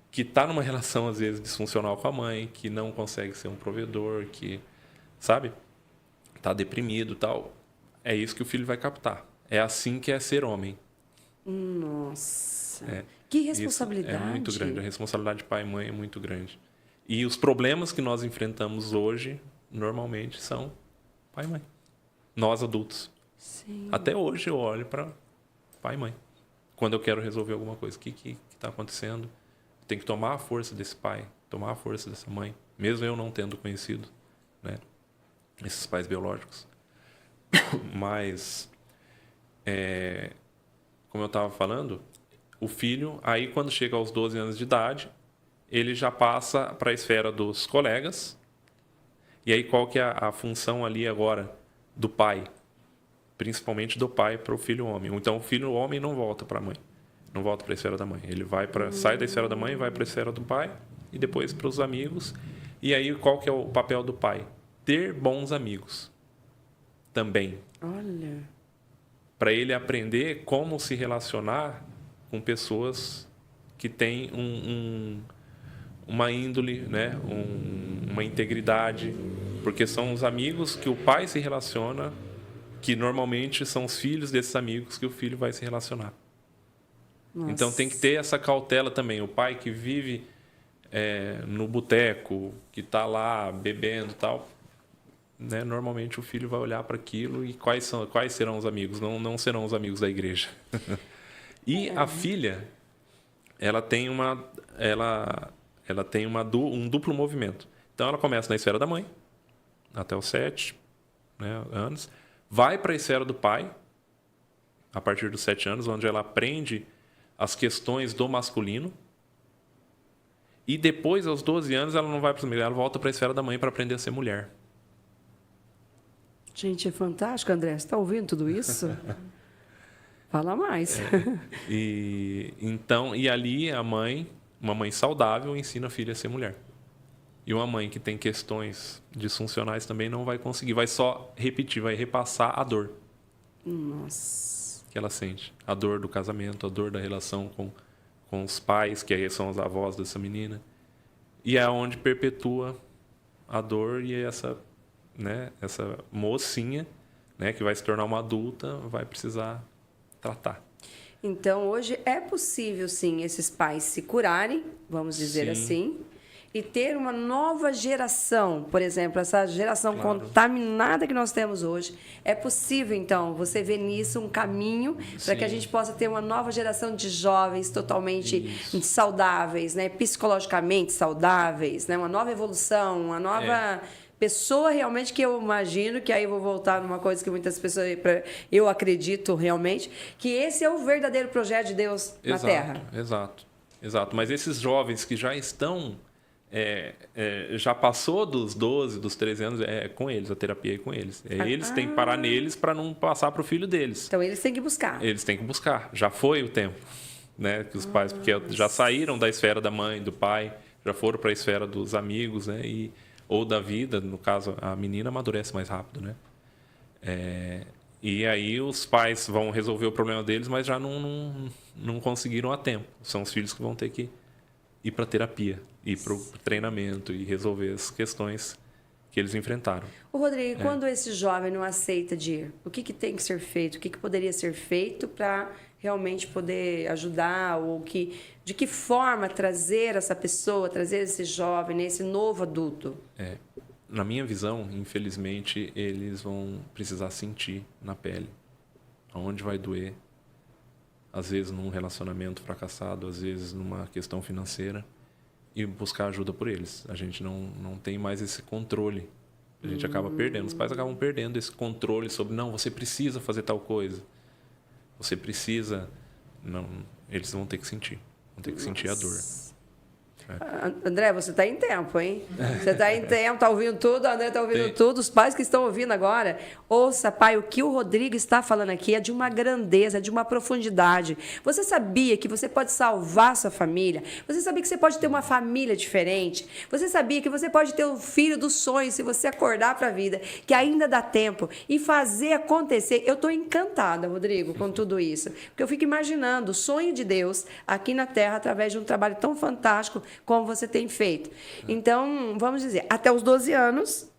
que está numa relação, às vezes, disfuncional com a mãe, que não consegue ser um provedor, que, sabe, está deprimido e tal, é isso que o filho vai captar. É assim que é ser homem. Nossa, que responsabilidade. É muito grande. A responsabilidade de pai e mãe é muito grande. E os problemas que nós enfrentamos hoje, normalmente, são pai e mãe. Nós, adultos. Sim. Até hoje eu olho para pai e mãe. Quando eu quero resolver alguma coisa. O que está acontecendo? Tem que tomar a força desse pai, tomar a força dessa mãe. Mesmo eu não tendo conhecido, né, esses pais biológicos. Mas, como eu estava falando, o filho, aí quando chega aos 12 anos de idade, ele já passa para a esfera dos colegas. E aí qual que é a função ali agora do pai? Principalmente do pai para o filho homem. Então, o filho homem não volta para a mãe. Não volta para a esfera da mãe. Ele sai da esfera da mãe, vai para a esfera do pai e depois para os amigos. E aí, qual que é o papel do pai? Ter bons amigos. Também. Olha. Para ele aprender como se relacionar com pessoas que têm uma índole, né? Uma integridade. Porque são os amigos que o pai se relaciona, que normalmente são os filhos desses amigos que o filho vai se relacionar. Nossa. Então tem que ter essa cautela também. O pai que vive no boteco, que está lá bebendo e tal, né? Normalmente o filho vai olhar para aquilo e quais serão os amigos? Não serão os amigos da igreja. E a filha, ela tem um duplo movimento. Então, ela começa na esfera da mãe, até os 7, né, anos. Vai para a esfera do pai, a partir dos 7 anos, onde ela aprende as questões do masculino. E depois, aos 12 anos, ela não vai para ela volta para a esfera da mãe para aprender a ser mulher. Gente, é fantástico, André. Você está ouvindo tudo isso? Fala mais. E ali a mãe, uma mãe saudável, ensina a filha a ser mulher. E uma mãe que tem questões disfuncionais também não vai conseguir, vai só repetir, vai repassar a dor. Nossa. Que ela sente. A dor do casamento, a dor da relação com os pais, que aí são os avós dessa menina. E é onde perpetua a dor e essa mocinha, né, que vai se tornar uma adulta, vai precisar tratar. Então, hoje é possível, sim, esses pais se curarem, vamos dizer assim, e ter uma nova geração. Por exemplo, essa geração contaminada que nós temos hoje. É possível, então, você ver nisso um caminho para que a gente possa ter uma nova geração de jovens totalmente saudáveis, né? Psicologicamente saudáveis, né? Uma nova evolução, uma nova... pessoa realmente que eu imagino, que aí eu vou voltar numa coisa que muitas pessoas, eu acredito realmente, que esse é o verdadeiro projeto de Deus na Terra. Exato. Mas esses jovens que já estão, já passou dos 12, dos 13 anos, é com eles, a terapia é com eles. Eles têm que parar neles para não passar para o filho deles. Então eles têm que buscar. Eles têm que buscar. Já foi o tempo, né, que os pais, porque já saíram da esfera da mãe, do pai, já foram para a esfera dos amigos, né, ou da vida, no caso, a menina amadurece mais rápido, né? E aí os pais vão resolver o problema deles, mas já não conseguiram a tempo. São os filhos que vão ter que ir para a terapia, ir para o treinamento e resolver as questões que eles enfrentaram. Ô, Rodrigo, quando esse jovem não aceita de ir, o que tem que ser feito? O que poderia ser feito para realmente poder ajudar? Ou de que forma trazer essa pessoa, trazer esse jovem, esse novo adulto? Na minha visão, infelizmente, eles vão precisar sentir na pele aonde vai doer. Às vezes num relacionamento fracassado, às vezes numa questão financeira, e buscar ajuda por eles. A gente não tem mais esse controle. A gente acaba perdendo. Os pais acabam perdendo esse controle sobre, não, você precisa fazer tal coisa. Você precisa... Não, eles vão ter que sentir. Vão ter que sentir a dor. André, você está em tempo, hein? Você está em tempo, está ouvindo tudo, o André está ouvindo tudo. Os pais que estão ouvindo agora, ouça, pai, o que o Rodrigo está falando aqui é de uma grandeza, de uma profundidade. Você sabia que você pode salvar sua família? Você sabia que você pode ter uma família diferente? Você sabia que você pode ter um filho dos sonhos se você acordar para a vida, que ainda dá tempo e fazer acontecer? Eu estou encantada, Rodrigo, com tudo isso. Porque eu fico imaginando o sonho de Deus aqui na Terra através de um trabalho tão fantástico como você tem feito. Então, vamos dizer, até os 12 anos...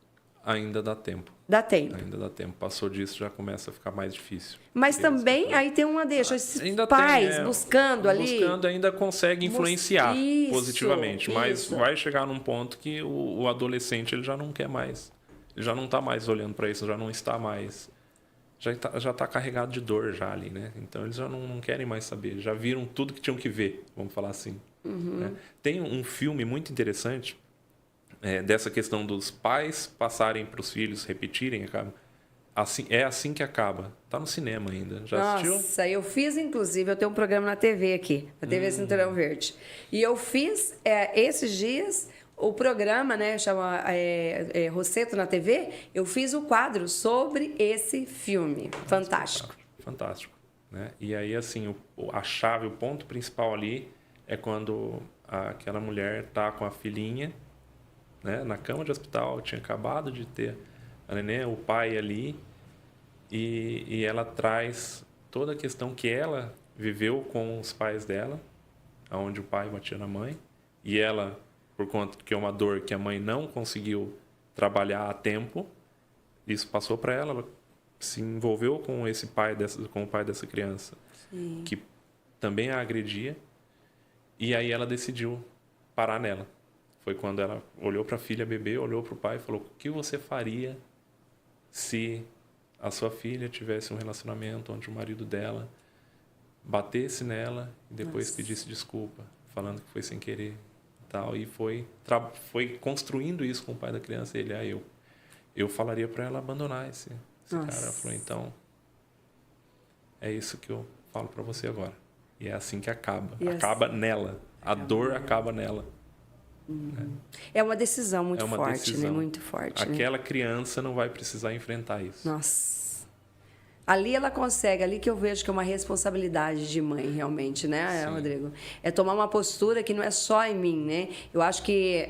Ainda dá tempo. Dá tempo. Ainda dá tempo. Passou disso, já começa a ficar mais difícil. Mas também, aí tem uma deixa. Esses pais buscando ali... Buscando ainda consegue influenciar positivamente. Mas vai chegar num ponto que o adolescente ele já não quer mais. Ele já não está mais olhando para isso, já não está mais... Já está carregado de dor já ali, né? Então, eles já não querem mais saber. Já viram tudo que tinham que ver, vamos falar assim. Né? Tem um filme muito interessante dessa questão dos pais passarem para os filhos, repetirem, acaba. É assim que acaba. Está no cinema ainda. Já assistiu? Nossa, eu fiz, inclusive, eu tenho um programa na TV aqui, na TV Cinturão Verde. E eu fiz, esses dias, o programa, né, chama Rosseto na TV, eu fiz o quadro sobre esse filme. Fantástico. Fantástico. Né? E aí, assim, a chave, o ponto principal ali é quando aquela mulher está com a filhinha, né, na cama de hospital, tinha acabado de ter a neném, o pai ali, e ela traz toda a questão que ela viveu com os pais dela, onde o pai batia na mãe, e ela, por conta que é uma dor que a mãe não conseguiu trabalhar a tempo, isso passou para ela, ela se envolveu com com o pai dessa criança, Sim. que também a agredia. E aí ela decidiu parar nela. Foi quando ela olhou para a filha bebê, olhou para o pai e falou: o que você faria se a sua filha tivesse um relacionamento onde o marido dela batesse nela e depois pedisse desculpa, falando que foi sem querer? tal, e foi construindo isso com o pai da criança. Ele, eu falaria para ela abandonar esse cara. Ela falou, então, é isso que eu falo para você agora. E é assim que acaba. Acaba nela. A dor acaba nela. É uma decisão muito forte, decisão. né? Muito forte. Aquela criança não vai precisar enfrentar isso. Nossa. Ali ela consegue, ali que eu vejo que é uma responsabilidade de mãe, realmente, né, Sim. Rodrigo? É tomar uma postura que não é só em mim, né? Eu acho que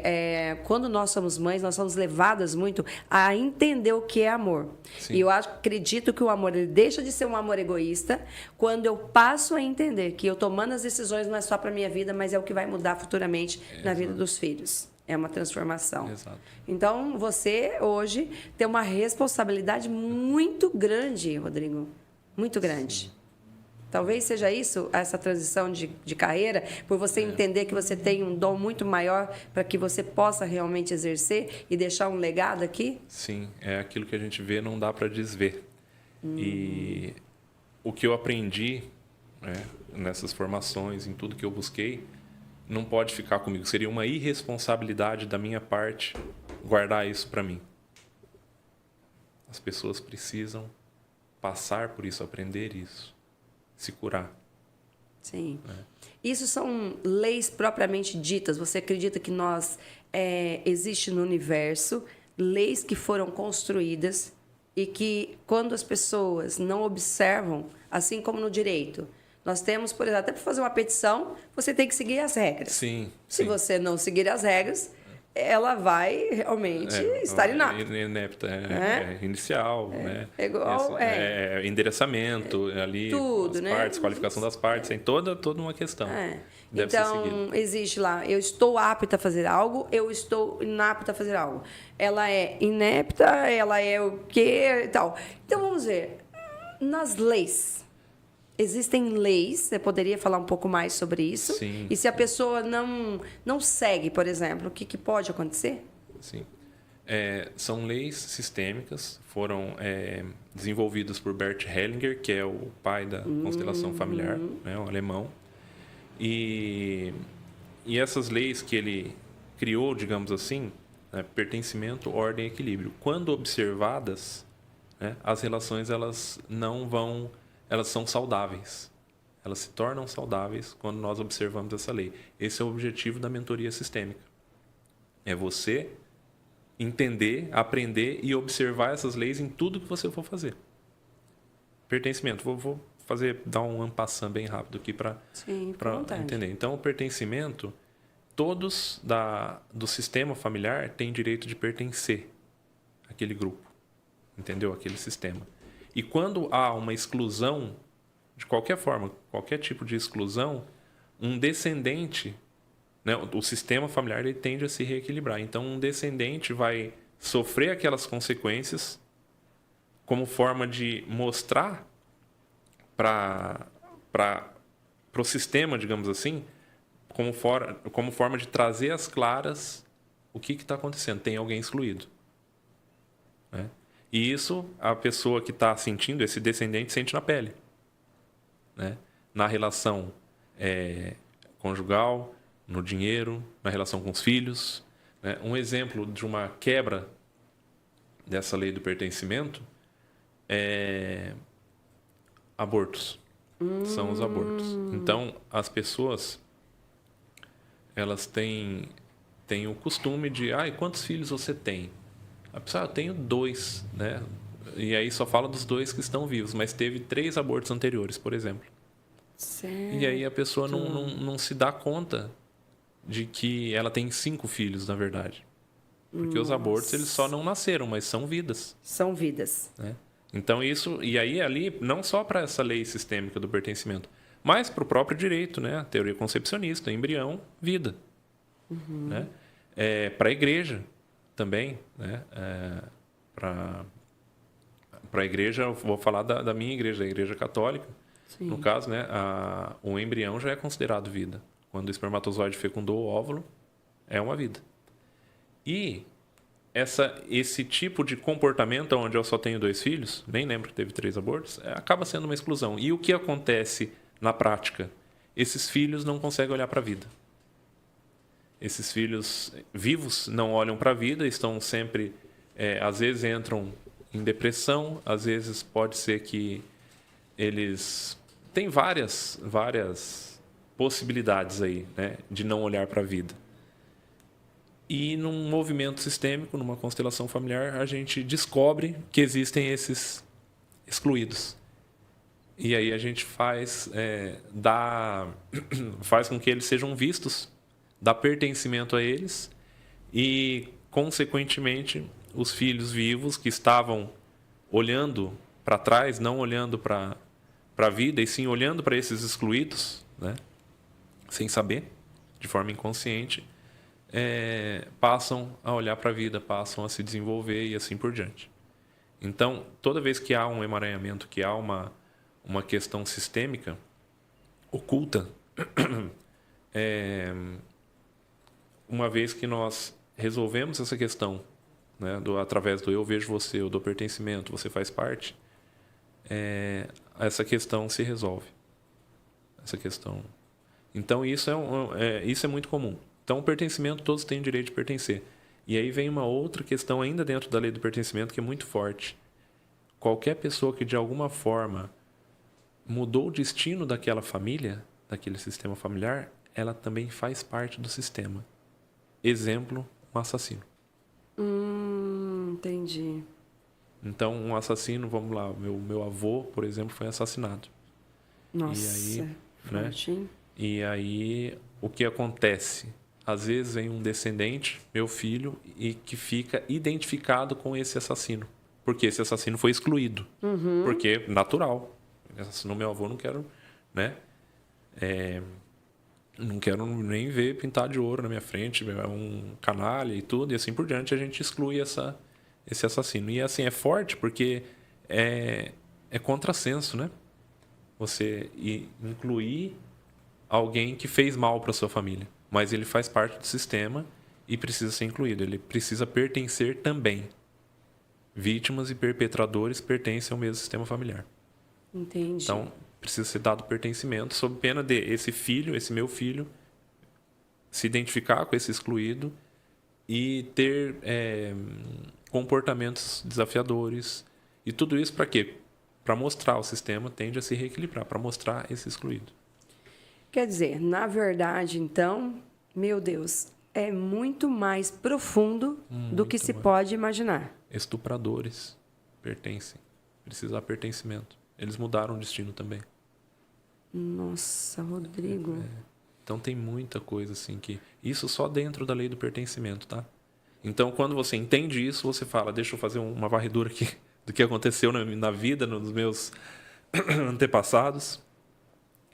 quando nós somos mães, nós somos levadas muito a entender o que é amor. Sim. E eu acredito que o amor ele deixa de ser um amor egoísta quando eu passo a entender que eu tomando as decisões não é só para minha vida, mas é o que vai mudar futuramente na vida dos filhos. É uma transformação. Exato. Então, você hoje tem uma responsabilidade muito grande, Rodrigo. Muito grande. Sim. Talvez seja isso, essa transição de carreira, por você entender que você tem um dom muito maior para que você possa realmente exercer e deixar um legado aqui? Sim, é aquilo que a gente vê, não dá para desver. E o que eu aprendi, né, nessas formações, em tudo que eu busquei, não pode ficar comigo. Seria uma irresponsabilidade da minha parte guardar isso para mim. As pessoas precisam passar por isso, aprender isso, se curar. Sim. Isso são leis propriamente ditas. Você acredita que existe no universo leis que foram construídas e que, quando as pessoas não observam, assim como no direito, nós temos, por exemplo, até para fazer uma petição, você tem que seguir as regras. Sim. Se você não seguir as regras, ela vai realmente estar inapta. Inepta, inicial, né? É igual, endereçamento ali, tudo, as né? partes, qualificação das partes, tem toda uma questão. Deve ser então, existe lá, eu estou apta a fazer algo, eu estou inapta a fazer algo. Ela é inepta, ela é o quê e tal. Então, vamos ver. Nas leis, existem leis, você poderia falar um pouco mais sobre isso? Sim. E se a pessoa não segue, por exemplo, o que pode acontecer? Sim. São leis sistêmicas, foram desenvolvidas por Bert Hellinger, que é o pai da constelação familiar, né, um alemão. E essas leis que ele criou, digamos assim, né, pertencimento, ordem e equilíbrio. Quando observadas, né, as relações elas são saudáveis. Elas se tornam saudáveis quando nós observamos essa lei. Esse é o objetivo da mentoria sistêmica. É você entender, aprender e observar essas leis em tudo que você for fazer. Pertencimento. Vou dar um en passant bem rápido aqui para entender. Então, o pertencimento, todos do sistema familiar têm direito de pertencer àquele grupo. Entendeu? Aquele sistema. E quando há uma exclusão, de qualquer forma, qualquer tipo de exclusão, um descendente, né, o sistema familiar ele tende a se reequilibrar. Então, um descendente vai sofrer aquelas consequências como forma de mostrar para o sistema, digamos assim, como forma de trazer às claras o que está acontecendo. Tem alguém excluído. Né? E isso, a pessoa que está sentindo, esse descendente, sente na pele. Né? Na relação conjugal, no dinheiro, na relação com os filhos. Né? Um exemplo de uma quebra dessa lei do pertencimento é abortos. São os abortos. Então, as pessoas elas têm o costume de quantos filhos você tem? A pessoa, eu tenho 2, né? E aí só fala dos 2 que estão vivos, mas teve 3 abortos anteriores, por exemplo. Certo. E aí a pessoa não se dá conta de que ela tem 5 filhos, na verdade. Porque os abortos, eles só não nasceram, mas são vidas. São vidas. Né? Então isso, e aí ali, não só para essa lei sistêmica do pertencimento, mas para o próprio direito, né? A teoria concepcionista, embrião, vida. Né? Para a igreja também, né? Para a igreja, eu vou falar da minha igreja, da igreja católica. Sim. No caso, né? O embrião já é considerado vida. Quando o espermatozoide fecundou o óvulo, é uma vida. E esse tipo de comportamento, onde eu só tenho 2 filhos, nem lembro que teve 3 abortos, acaba sendo uma exclusão. E o que acontece na prática? Esses filhos não conseguem olhar para a vida. Esses filhos vivos não olham para a vida, estão sempre, às vezes entram em depressão, às vezes pode ser que eles têm várias possibilidades aí, né, de não olhar para a vida. E num movimento sistêmico, numa constelação familiar, a gente descobre que existem esses excluídos. E aí a gente faz com que eles sejam vistos, dá pertencimento a eles e, consequentemente, os filhos vivos que estavam olhando para trás, não olhando para a vida, e sim olhando para esses excluídos, né, sem saber, de forma inconsciente, passam a olhar para a vida, passam a se desenvolver e assim por diante. Então, toda vez que há um emaranhamento, que há uma questão sistêmica oculta, uma vez que nós resolvemos essa questão, né, através do eu vejo você, ou do pertencimento, você faz parte, essa questão se resolve. Essa questão. Então, isso é muito comum. Então, o pertencimento, todos têm direito de pertencer. E aí vem uma outra questão ainda dentro da lei do pertencimento que é muito forte. Qualquer pessoa que, de alguma forma, mudou o destino daquela família, daquele sistema familiar, ela também faz parte do sistema. Exemplo, um assassino. Entendi. Então, um assassino, vamos lá, meu avô, por exemplo, foi assassinado. Nossa, e aí, forte, hein? E aí, o que acontece? Às vezes vem um descendente, meu filho, e que fica identificado com esse assassino. Porque esse assassino foi excluído. Porque natural. Assassinou meu avô, não quero, né? Não quero nem ver pintar de ouro na minha frente, é um canalha e tudo, e assim por diante, a gente exclui esse assassino. E assim, é forte porque é contrassenso, né? Você incluir alguém que fez mal para sua família, mas ele faz parte do sistema e precisa ser incluído, ele precisa pertencer também. Vítimas e perpetradores pertencem ao mesmo sistema familiar. Entendi. Então, precisa ser dado pertencimento, sob pena de esse meu filho, se identificar com esse excluído e ter comportamentos desafiadores. E tudo isso para quê? Para mostrar, o sistema tende a se reequilibrar, para mostrar esse excluído. Quer dizer, na verdade, então, meu Deus, é muito mais profundo do que se pode imaginar. Estupradores pertencem, precisa de pertencimento. Eles mudaram o destino também. Nossa, Rodrigo. Então tem muita coisa assim que... Isso só dentro da lei do pertencimento, tá? Então quando você entende isso, você fala, deixa eu fazer uma varredura aqui do que aconteceu na vida, nos meus antepassados.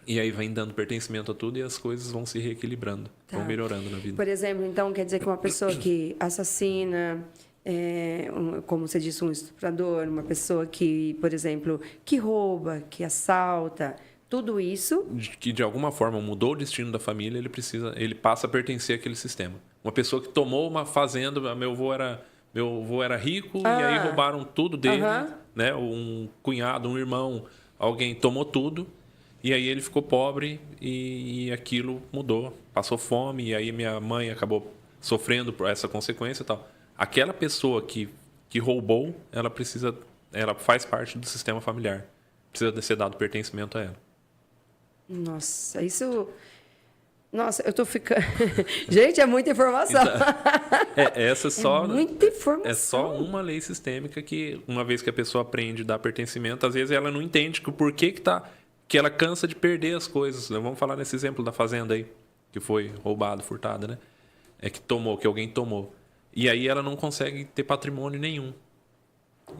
E aí vai dando pertencimento a tudo e as coisas vão se reequilibrando, vão melhorando na vida. Por exemplo, então, quer dizer que uma pessoa que assassina, como você disse, um estuprador, uma pessoa que, por exemplo, que rouba, que assalta, tudo isso... Que de alguma forma mudou o destino da família, ele passa a pertencer àquele sistema. Uma pessoa que tomou uma fazenda, meu avô era rico e aí roubaram tudo dele, né? Um cunhado, um irmão, alguém tomou tudo. E aí ele ficou pobre e aquilo mudou. Passou fome e aí minha mãe acabou sofrendo por essa consequência e tal. Aquela pessoa que roubou, ela faz parte do sistema familiar. Precisa ser dado pertencimento a ela. Nossa, isso... Nossa, eu tô ficando... Gente, é muita informação. Essa só... É muita informação. É só uma lei sistêmica que, uma vez que a pessoa aprende a dar pertencimento, às vezes ela não entende que o porquê que ela cansa de perder as coisas. Vamos falar nesse exemplo da fazenda aí, que foi roubada, furtada, né? Que alguém tomou. E aí ela não consegue ter patrimônio nenhum.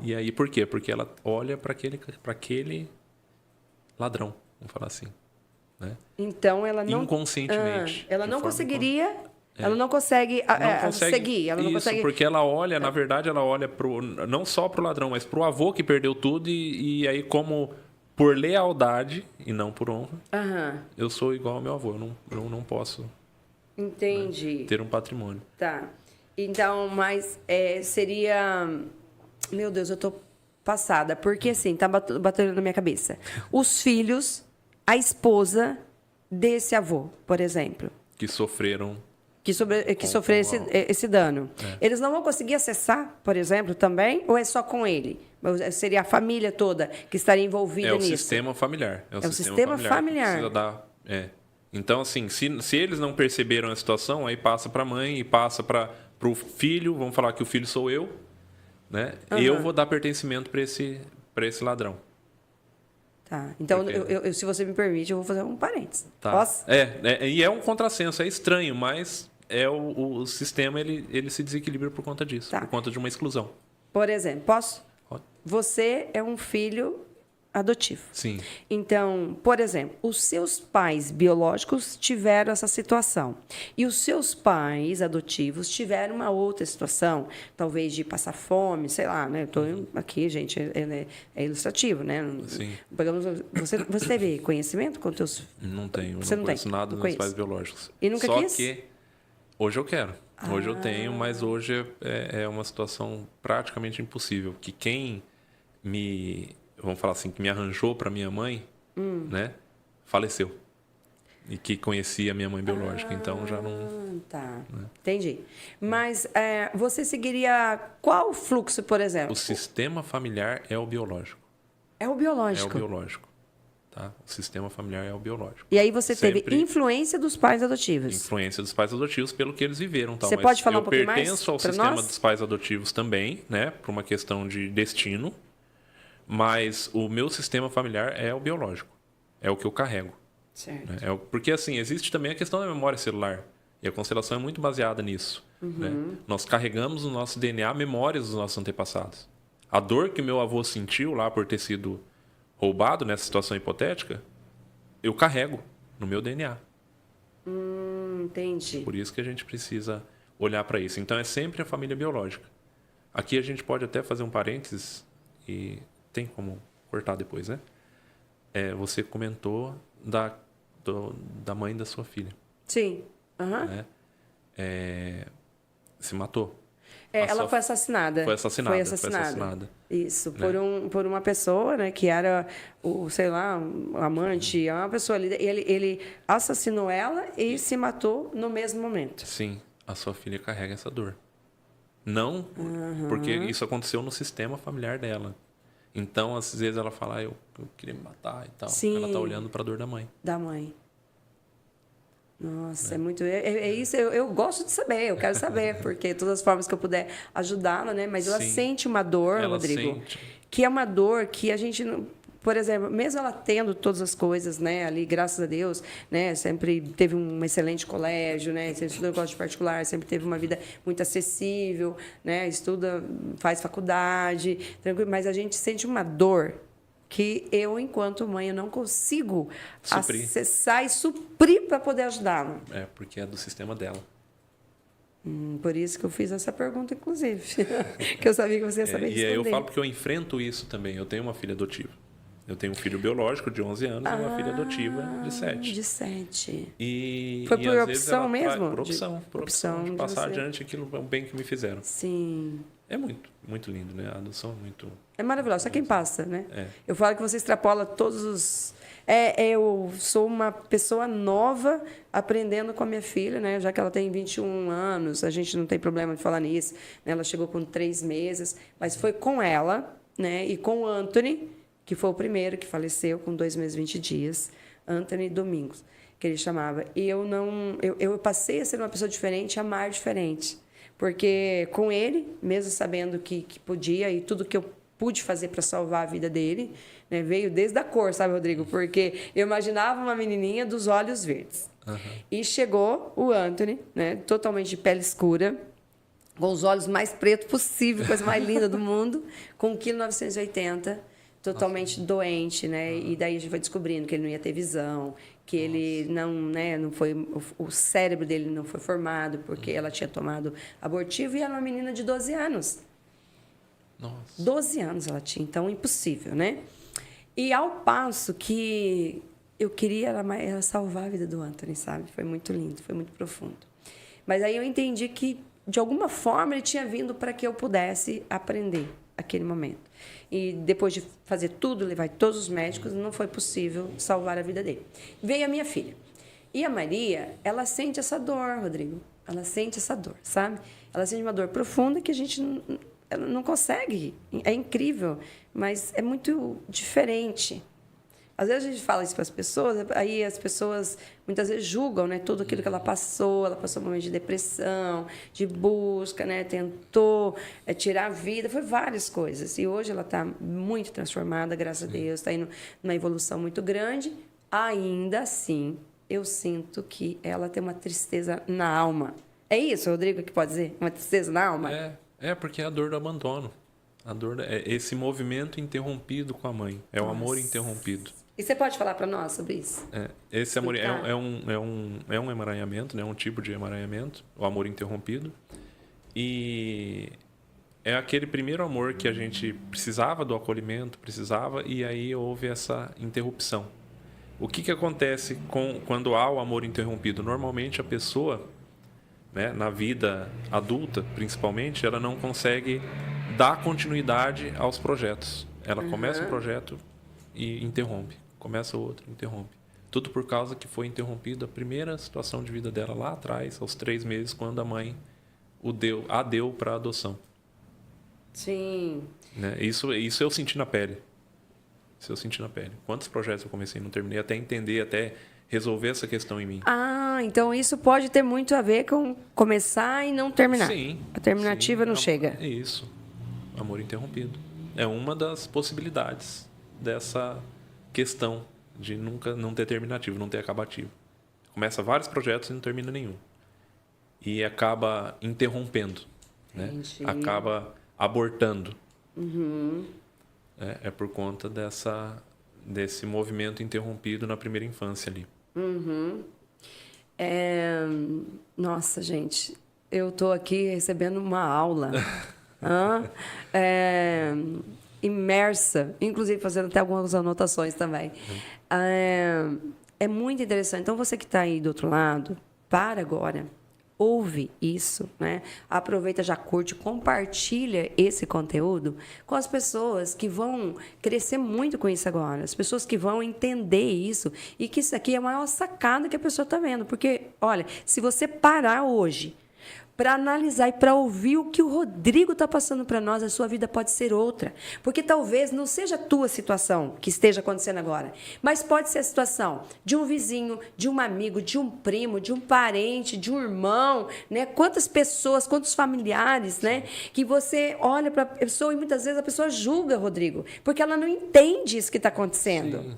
E aí por quê? Porque ela olha para aquele ladrão, vamos falar assim, né? Então ela não... Inconscientemente. Ela não conseguiria... Ela não consegue seguir. Ela não consegue... porque ela olha, na verdade, ela olha não só para o ladrão, mas para o avô que perdeu tudo e aí como... Por lealdade e não por honra, eu sou igual ao meu avô. Eu não posso ter um patrimônio. Tá. Então, mas seria... Meu Deus, eu tô passada. Porque, assim, tá batendo na minha cabeça. Os filhos, a esposa desse avô, por exemplo. Que sofreram que sofreu esse dano. Eles não vão conseguir acessar, por exemplo, também? Ou é só com ele? Seria a família toda que estaria envolvida nisso? É o sistema familiar. É o sistema familiar. Que precisa dar, Então, assim, se eles não perceberam a situação, aí passa para a mãe e passa para o filho. Vamos falar que o filho sou eu, né? E eu vou dar pertencimento para esse ladrão. Tá. Então, se você me permite, eu vou fazer um parênteses. Tá. Posso? E é um contrassenso, é estranho, mas o sistema ele se desequilibra por conta disso, por conta de uma exclusão. Por exemplo, posso? Pode. Você é um filho adotivo. Sim. Então, por exemplo, os seus pais biológicos tiveram essa situação. E os seus pais adotivos tiveram uma outra situação, talvez de passar fome, sei lá, né? Estou aqui, gente, é ilustrativo, né? Sim. Você teve conhecimento com teus... Não tenho, Você não conheço nada dos meus pais biológicos. E nunca Só quis? que hoje eu quero. Hoje eu tenho, mas hoje é uma situação praticamente impossível. Que quem vamos falar assim, que me arranjou para minha mãe, né, faleceu. E que conhecia a minha mãe biológica, então já não... Tá, né? Entendi. Mas você seguiria qual fluxo, por exemplo? O sistema familiar é o biológico. É o biológico. É o biológico. Tá? O sistema familiar é o biológico. E aí você teve influência dos pais adotivos. Influência dos pais adotivos pelo que eles viveram. Tal. Você pode falar um pouquinho mais? Eu pertenço ao sistema dos pais adotivos também, né, por uma questão de destino. Mas o meu sistema familiar é o biológico. É o que eu carrego. Certo. Né? Porque, assim, existe também a questão da memória celular. E a constelação é muito baseada nisso. Né? Nós carregamos no nosso DNA memórias dos nossos antepassados. A dor que meu avô sentiu lá por ter sido roubado nessa situação hipotética, eu carrego no meu DNA. Entendi. Por isso que a gente precisa olhar para isso. Então, é sempre a família biológica. Aqui a gente pode até fazer um parênteses e... tem como cortar depois, né? Você comentou da mãe da sua filha. Sim. Né? Se matou. Ela foi assassinada. Foi assassinada. Isso, né? por uma pessoa, né, que era sei lá, um amante, uma pessoa ali. Ele assassinou ela e se matou no mesmo momento. Sim, a sua filha carrega essa dor. Não, porque isso aconteceu no sistema familiar dela. Então, às vezes ela fala, eu queria me matar e tal. Sim. Ela está olhando para a dor da mãe. Da mãe. Nossa, é muito... É isso, eu gosto de saber, eu quero saber, porque todas as formas que eu puder ajudá-la, né? Mas ela sente uma dor, Rodrigo, que é uma dor que a gente... Por exemplo, mesmo ela tendo todas as coisas, né, ali, graças a Deus, né, sempre teve um excelente colégio, né, sempre estudou em colégio particular, sempre teve uma vida muito acessível, né, estuda, faz faculdade, tranquilo, mas a gente sente uma dor que eu, enquanto mãe, eu não consigo acessar e suprir para poder ajudá-la. Porque é do sistema dela. Por isso que eu fiz essa pergunta, inclusive, que eu sabia que você ia saber responder. E aí eu falo porque eu enfrento isso também. Eu tenho uma filha adotiva. Eu tenho um filho biológico de 11 anos e uma filha adotiva de 7. De 7. Foi por opção mesmo? Por opção de passar adiante aquilo bem que me fizeram. Sim. É muito, muito lindo, né? A adoção é muito... É maravilhoso. Só quem passa, né? Eu falo que você extrapola todos os... eu sou uma pessoa nova aprendendo com a minha filha, né? Já que ela tem 21 anos, a gente não tem problema de falar nisso. Né? Ela chegou com 3 meses, mas foi com ela, né? E com o Anthony, que foi o primeiro que faleceu com 2 meses e 20 dias, Anthony Domingos, que ele chamava. E eu passei a ser uma pessoa diferente, amar diferente. Porque com ele, mesmo sabendo que podia e tudo que eu pude fazer para salvar a vida dele, né, veio desde a cor, sabe, Rodrigo? Porque eu imaginava uma menininha dos olhos verdes. E chegou o Anthony, né, totalmente de pele escura, com os olhos mais pretos possível, coisa mais linda do mundo, com 1,980 kg, totalmente doente, né? E daí a gente foi descobrindo que ele não ia ter visão, que ele não foi, o cérebro dele não foi formado porque ela tinha tomado abortivo e era uma menina de 12 anos. Nossa. 12 anos ela tinha, então impossível, né? E ao passo que eu queria era salvar a vida do Anthony, sabe? Foi muito lindo, foi muito profundo. Mas aí eu entendi que, de alguma forma, ele tinha vindo para que eu pudesse aprender aquele momento. E depois de fazer tudo, levar todos os médicos, não foi possível salvar a vida dele. Veio a minha filha. E a Maria, ela sente essa dor, Rodrigo. Ela sente essa dor, sabe? Ela sente uma dor profunda que a gente ela não consegue. É incrível, mas é muito diferente. Às vezes a gente fala isso para as pessoas, aí as pessoas muitas vezes julgam, né, tudo aquilo que ela passou um momento de depressão, de busca, né, tentou tirar a vida, foi várias coisas. E hoje ela está muito transformada, graças a Deus, está indo numa evolução muito grande. Ainda assim, eu sinto que ela tem uma tristeza na alma. É isso, Rodrigo, que pode dizer? Uma tristeza na alma? Porque é a dor do abandono. A dor é esse movimento interrompido com a mãe. É o amor interrompido. E você pode falar para nós sobre isso? Esse amor é um emaranhamento, né? Um tipo de emaranhamento, o amor interrompido. E é aquele primeiro amor que a gente precisava do acolhimento, e aí houve essa interrupção. O que acontece quando há o amor interrompido? Normalmente a pessoa, né, na vida adulta, principalmente, ela não consegue dar continuidade aos projetos. Ela começa o projeto e interrompe. Começa outro, interrompe. Tudo por causa que foi interrompida a primeira situação de vida dela lá atrás, aos 3 meses, quando a mãe a deu para adoção. Sim. Né? Isso eu senti na pele. Isso eu senti na pele. Quantos projetos eu comecei e não terminei, até entender, até resolver essa questão em mim. Então isso pode ter muito a ver com começar e não terminar. Sim. A terminativa não chega. É isso. Amor interrompido. É uma das possibilidades dessa questão de nunca não ter terminativo, não ter acabativo. Começa vários projetos e não termina nenhum. E acaba interrompendo, né? Acaba abortando. É por conta desse movimento interrompido na primeira infância ali. Nossa, gente, eu estou aqui recebendo uma aula. Imersa, inclusive fazendo até algumas anotações também. É muito interessante. Então, você que está aí do outro lado, para agora, ouve isso, né? Aproveita, já curte, compartilha esse conteúdo com as pessoas que vão crescer muito com isso agora, as pessoas que vão entender isso e que isso aqui é a maior sacada que a pessoa está vendo. Porque, olha, se você parar hoje para analisar e para ouvir o que o Rodrigo está passando para nós, a sua vida pode ser outra. Porque talvez não seja a tua situação que esteja acontecendo agora, mas pode ser a situação de um vizinho, de um amigo, de um primo, de um parente, de um irmão, né? Quantas pessoas, quantos familiares, né? Que você olha para a pessoa e muitas vezes a pessoa julga, Rodrigo, porque ela não entende isso que está acontecendo. Sim.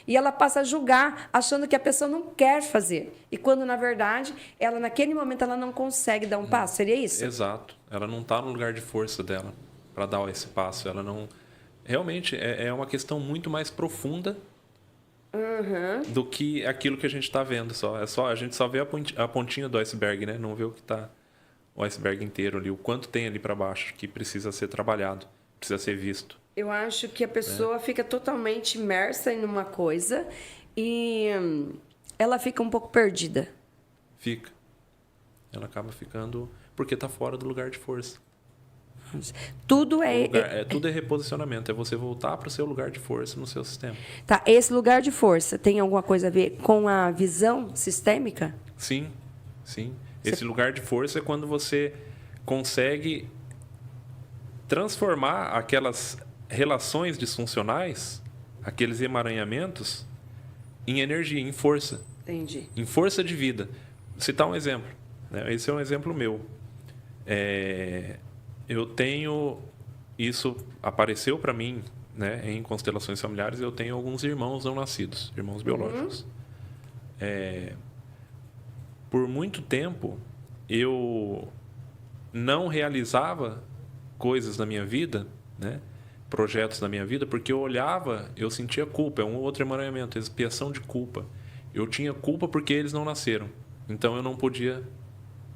E ela passa a julgar, achando que a pessoa não quer fazer. E quando, na verdade, ela naquele momento ela não consegue dar um passo. Seria isso? Exato. Ela não está no lugar de força dela para dar esse passo. Ela não... Realmente, é uma questão muito mais profunda do que aquilo que a gente está vendo. A gente só vê a pontinha do iceberg, né? Não vê o que está o iceberg inteiro ali. O quanto tem ali para baixo que precisa ser trabalhado, precisa ser visto. Eu acho que a pessoa fica totalmente imersa em uma coisa e ela fica um pouco perdida. Fica. Ela acaba ficando porque está fora do lugar de força. Tudo tudo é reposicionamento. É você voltar para o seu lugar de força no seu sistema. Tá. Esse lugar de força tem alguma coisa a ver com a visão sistêmica? Sim. Esse lugar de força é quando você consegue transformar aquelas relações disfuncionais, aqueles emaranhamentos, em energia, em força. Entendi. Em força de vida. Vou citar um exemplo, né? Esse é um exemplo meu. Eu tenho... Isso apareceu para mim, né, em constelações familiares. Eu tenho alguns irmãos não nascidos, irmãos biológicos. Por muito tempo, eu não realizava coisas na minha vida, né? Projetos na minha vida, porque eu olhava, eu sentia culpa. É um outro emaranhamento, expiação de culpa. Eu tinha culpa porque eles não nasceram. Então eu não podia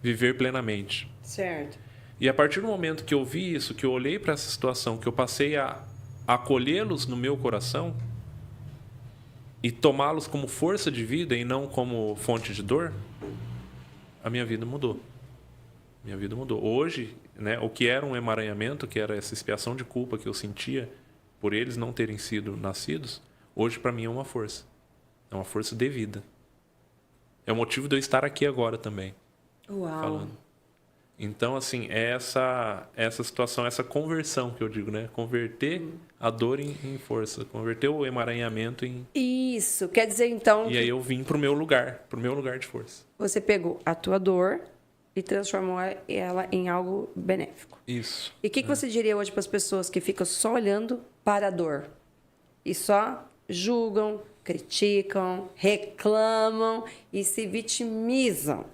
viver plenamente. Certo. E a partir do momento que eu vi isso, que eu olhei para essa situação, que eu passei a acolhê-los no meu coração e tomá-los como força de vida e não como fonte de dor, a minha vida mudou. Minha vida mudou. Hoje, né, o que era um emaranhamento, que era essa expiação de culpa que eu sentia por eles não terem sido nascidos, hoje para mim é uma força. É uma força de vida. É o motivo de eu estar aqui agora também. Uau. falando. Então, assim, é essa situação, essa conversão que eu digo, né? Converter a dor em força, converter o emaranhamento em... Isso, quer dizer então E que aí eu vim pro meu lugar de força. você pegou a tua dor e transformou ela em algo benéfico. Isso. E o que você diria hoje para as pessoas que ficam só olhando para a dor e só julgam, criticam, reclamam e se vitimizam?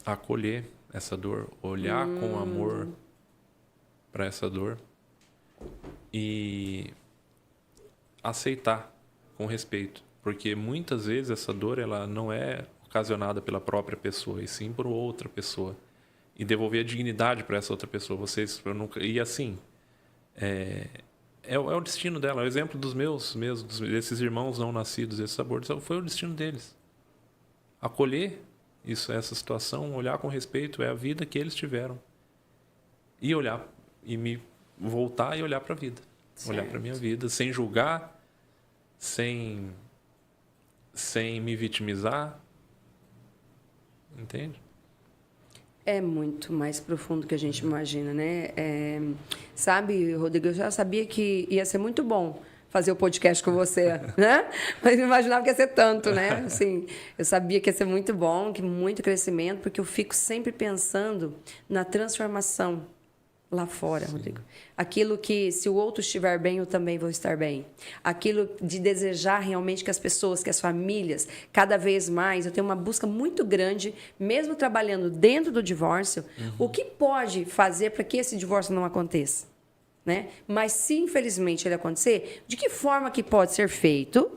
Acolher essa dor, olhar com amor para essa dor e aceitar com respeito, porque muitas vezes essa dor ela não é ocasionada pela própria pessoa, e sim por outra pessoa, e devolver a dignidade para essa outra pessoa. Eu nunca, e assim é o destino dela. O exemplo dos desses irmãos não nascidos, esses abortos, foi o destino deles. Acolher essa situação, olhar com respeito, é a vida que eles tiveram. E olhar, e me voltar e olhar para a vida. Certo. Olhar para a minha vida, sem julgar, sem me vitimizar. Entende? É muito mais profundo que a gente imagina, né? Sabe, Rodrigo, eu já sabia que ia ser muito bom fazer o podcast com você, né? Mas não imaginava que ia ser tanto, né? Assim, eu sabia que ia ser muito bom, que muito crescimento, porque eu fico sempre pensando na transformação lá fora, Rodrigo. Aquilo que, se o outro estiver bem, eu também vou estar bem. Aquilo de desejar realmente que as pessoas, que as famílias, cada vez mais, eu tenho uma busca muito grande, mesmo trabalhando dentro do divórcio, o que pode fazer para que esse divórcio não aconteça? Né? Mas, se infelizmente ele acontecer, de que forma que pode ser feito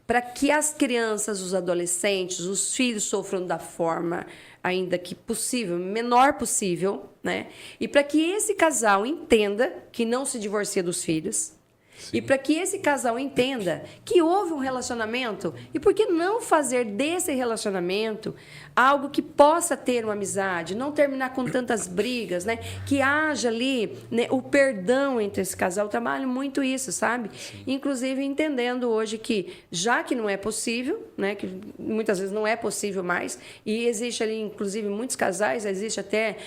para que as crianças, os adolescentes, os filhos sofram da forma ainda que possível, menor possível, né? E para que esse casal entenda que não se divorcia dos filhos. Sim. E para que esse casal entenda que houve um relacionamento e por que não fazer desse relacionamento algo que possa ter uma amizade, não terminar com tantas brigas, né? Que haja ali, né, o perdão entre esse casal. Eu trabalho muito isso, sabe? Sim. Inclusive entendendo hoje que, já que não é possível, né, que muitas vezes não é possível mais, e existe ali, inclusive, muitos casais, existe até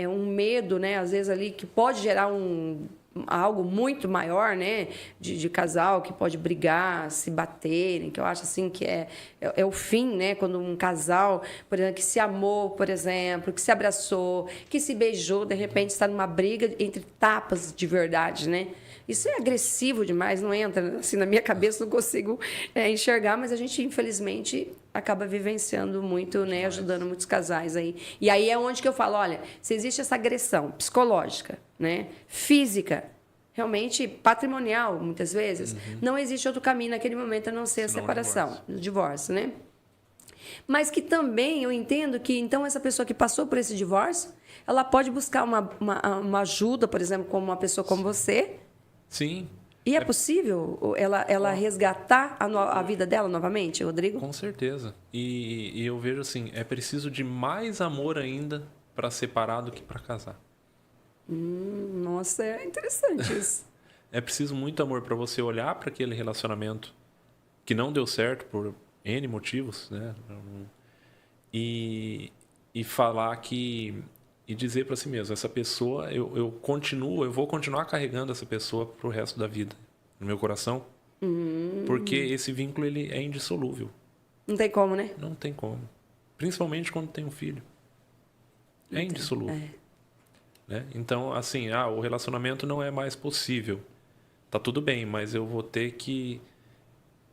um medo, né, às vezes ali, que pode gerar algo muito maior, né, de casal que pode brigar, se baterem, que eu acho assim que é o fim, né, quando um casal, por exemplo, que se amou, por exemplo, que se abraçou, que se beijou, de repente está numa briga entre tapas de verdade, né? Isso é agressivo demais, não entra assim na minha cabeça, não consigo enxergar, mas a gente, infelizmente, acaba vivenciando muito, né, ajudando muitos casais aí. E aí é onde que eu falo, olha, se existe essa agressão psicológica, né, física, realmente patrimonial, muitas vezes, não existe outro caminho naquele momento a não ser a separação, o divórcio, né? Mas que também eu entendo que, então, essa pessoa que passou por esse divórcio, ela pode buscar uma ajuda, por exemplo, como uma pessoa como você. Sim. E é possível ela resgatar a vida dela novamente, Rodrigo? Com certeza. E eu vejo assim, é preciso de mais amor ainda para separar do que para casar. Nossa, é interessante isso. É preciso muito amor para você olhar para aquele relacionamento que não deu certo por N motivos, né? E falar que... E dizer para si mesmo, essa pessoa, eu vou continuar carregando essa pessoa pro resto da vida, no meu coração, porque esse vínculo ele é indissolúvel. Não tem como, né? Não tem como. Principalmente quando tem um filho. É indissolúvel. Né? Então, assim, o relacionamento não é mais possível. Tá tudo bem, mas eu vou ter que